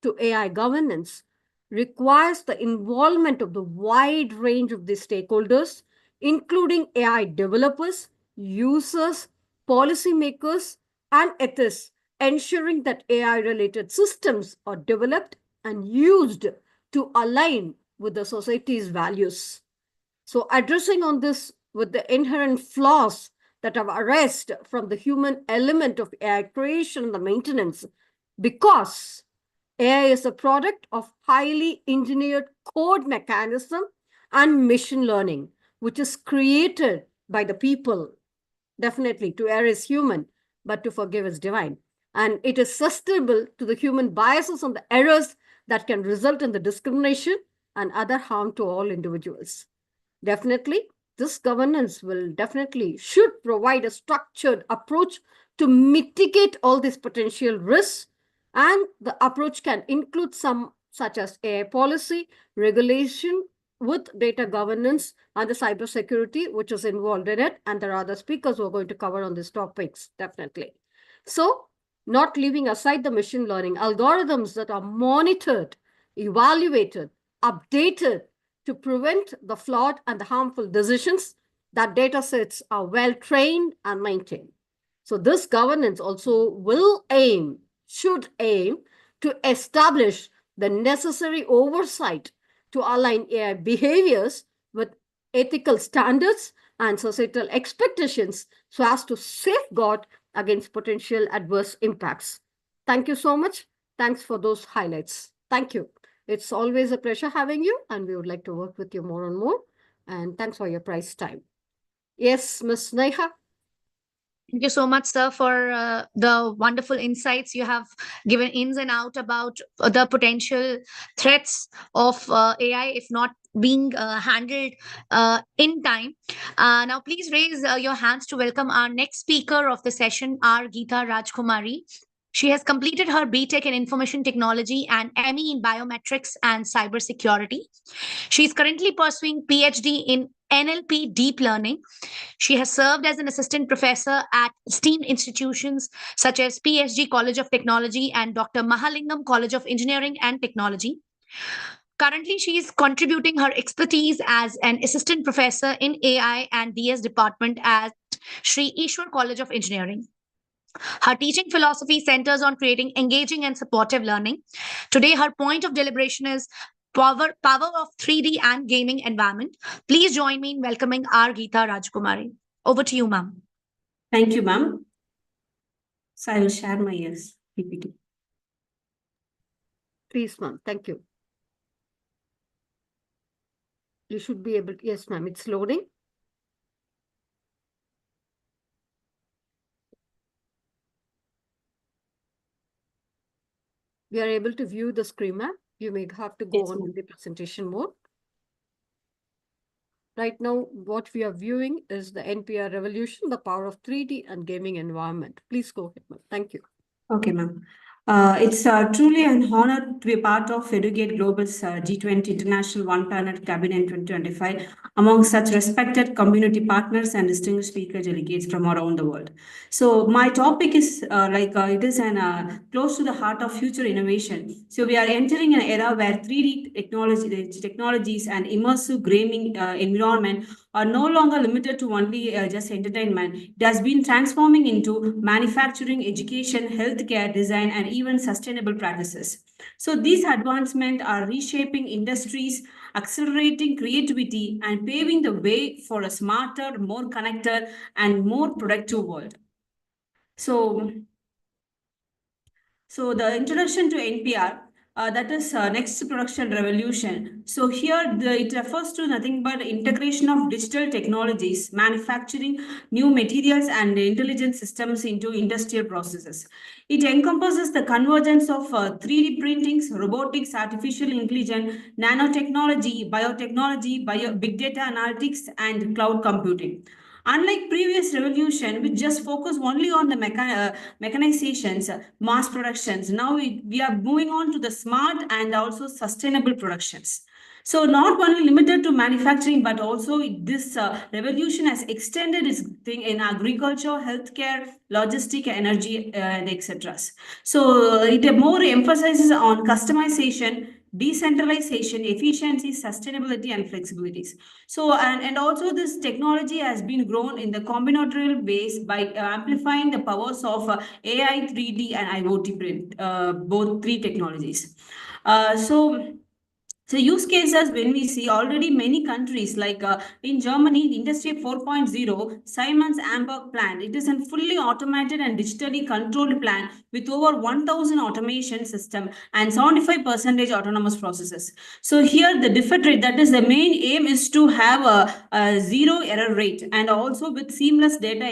to AI governance requires the involvement of the wide range of the stakeholders, including AI developers, users, policymakers, and ethicists, ensuring that AI-related systems are developed and used to align with the society's values. So addressing on this with the inherent flaws that have arisen from the human element of AI creation and the maintenance, because AI is a product of highly engineered code mechanism and machine learning, which is created by the people. Definitely, to err is human, but to forgive is divine. And it is susceptible to the human biases and the errors that can result in the discrimination and other harm to all individuals. Definitely, this governance should provide a structured approach to mitigate all these potential risks. And the approach can include some such as AI policy, regulation with data governance and the cybersecurity, which is involved in it. And there are other speakers who are going to cover on these topics, definitely. So not leaving aside the machine learning algorithms that are monitored, evaluated, updated to prevent the flawed and the harmful decisions, that data sets are well trained and maintained. So this governance also should aim to establish the necessary oversight to align AI behaviors with ethical standards and societal expectations so as to safeguard against potential adverse impacts. Thank you so much. Thanks for those highlights. Thank you. It's always a pleasure having you, and we would like to work with you more and more. And thanks for your price time. Yes, Ms. Neha. Thank you so much, sir, for the wonderful insights you have given ins and out about the potential threats of AI if not being handled in time. Now, please raise your hands to welcome our next speaker of the session, our Geeta Rajkumari. She has completed her BTech in Information Technology and ME in Biometrics and Cybersecurity. She is currently pursuing PhD in NLP Deep Learning. She has served as an assistant professor at esteemed institutions such as PSG College of Technology and Dr. Mahalingam College of Engineering and Technology. Currently, she is contributing her expertise as an assistant professor in AI and DS department at Sri Ishwar College of Engineering. Her teaching philosophy centers on creating engaging and supportive learning. Today, her point of deliberation is power of 3D and gaming environment. Please join me in welcoming R. Geeta Rajkumari. Over to you, ma'am. Thank you, ma'am. So I will share my PPT. Please, ma'am. Thank you. You should be able to, yes, ma'am, it's loading. We are able to view the screen, ma'am. You may have to go Yes, on ma'am. to the presentation mode. Right now, what we are viewing is the NPR revolution, the power of 3D and gaming environment. Please go ahead, ma'am. Thank you. Okay, ma'am. It's truly an honor to be part of Educate Global's G20 International One Planet Cabinet 2025 among such respected community partners and distinguished speaker delegates from around the world. So my topic is it is close to the heart of future innovation. So we are entering an era where 3D technologies and immersive gaming environment are no longer limited to only just entertainment. It has been transforming into manufacturing, education, healthcare, design, and even sustainable practices. So these advancements are reshaping industries, accelerating creativity, and paving the way for a smarter, more connected, and more productive world. So the introduction to NPR, that is next production revolution. So here it refers to nothing but integration of digital technologies, manufacturing new materials and intelligent systems into industrial processes. It encompasses the convergence of 3D printings, robotics, artificial intelligence, nanotechnology, biotechnology, big data analytics, and cloud computing. Unlike previous revolution, which just focus only on the mechanizations, mass productions, now we are moving on to the smart and also sustainable productions. So not only limited to manufacturing, but also this revolution has extended its thing in agriculture, healthcare, logistic, energy, and etc. So it more emphasizes on customization, decentralization, efficiency, sustainability, and flexibilities. So, and also this technology has been grown in the combinatorial ways by amplifying the powers of AI, 3D, and IoT print, both three technologies. So use cases when we see already many countries like in Germany, the Industry 4.0, Siemens Hamburg plant. It is a fully automated and digitally controlled plant with over 1,000 automation system and 75% autonomous processes. So here the defect rate, that is the main aim, is to have a zero error rate and also with seamless data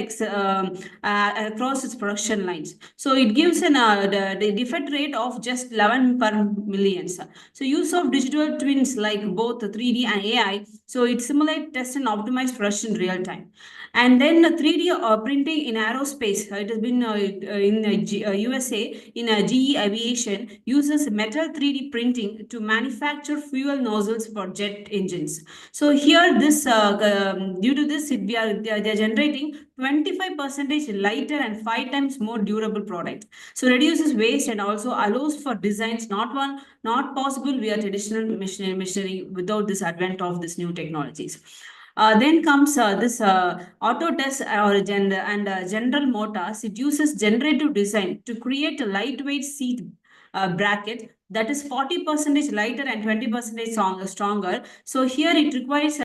across its production lines. So it gives the defect rate of just 11 per million. So use of digital twins like both 3D and AI. So it simulates, test, and optimize production in real time. And then 3D printing in aerospace. It has been in USA, in GE Aviation, uses metal 3D printing to manufacture fuel nozzles for jet engines. So here, this due to this, they are generating 25% lighter and 5 times more durable product. So reduces waste and also allows for designs not possible via traditional machinery without this advent of this new technologies. Then comes this Autodesk or General Motors. It uses generative design to create a lightweight seat bracket that is 40% lighter and 20% stronger. So here it requires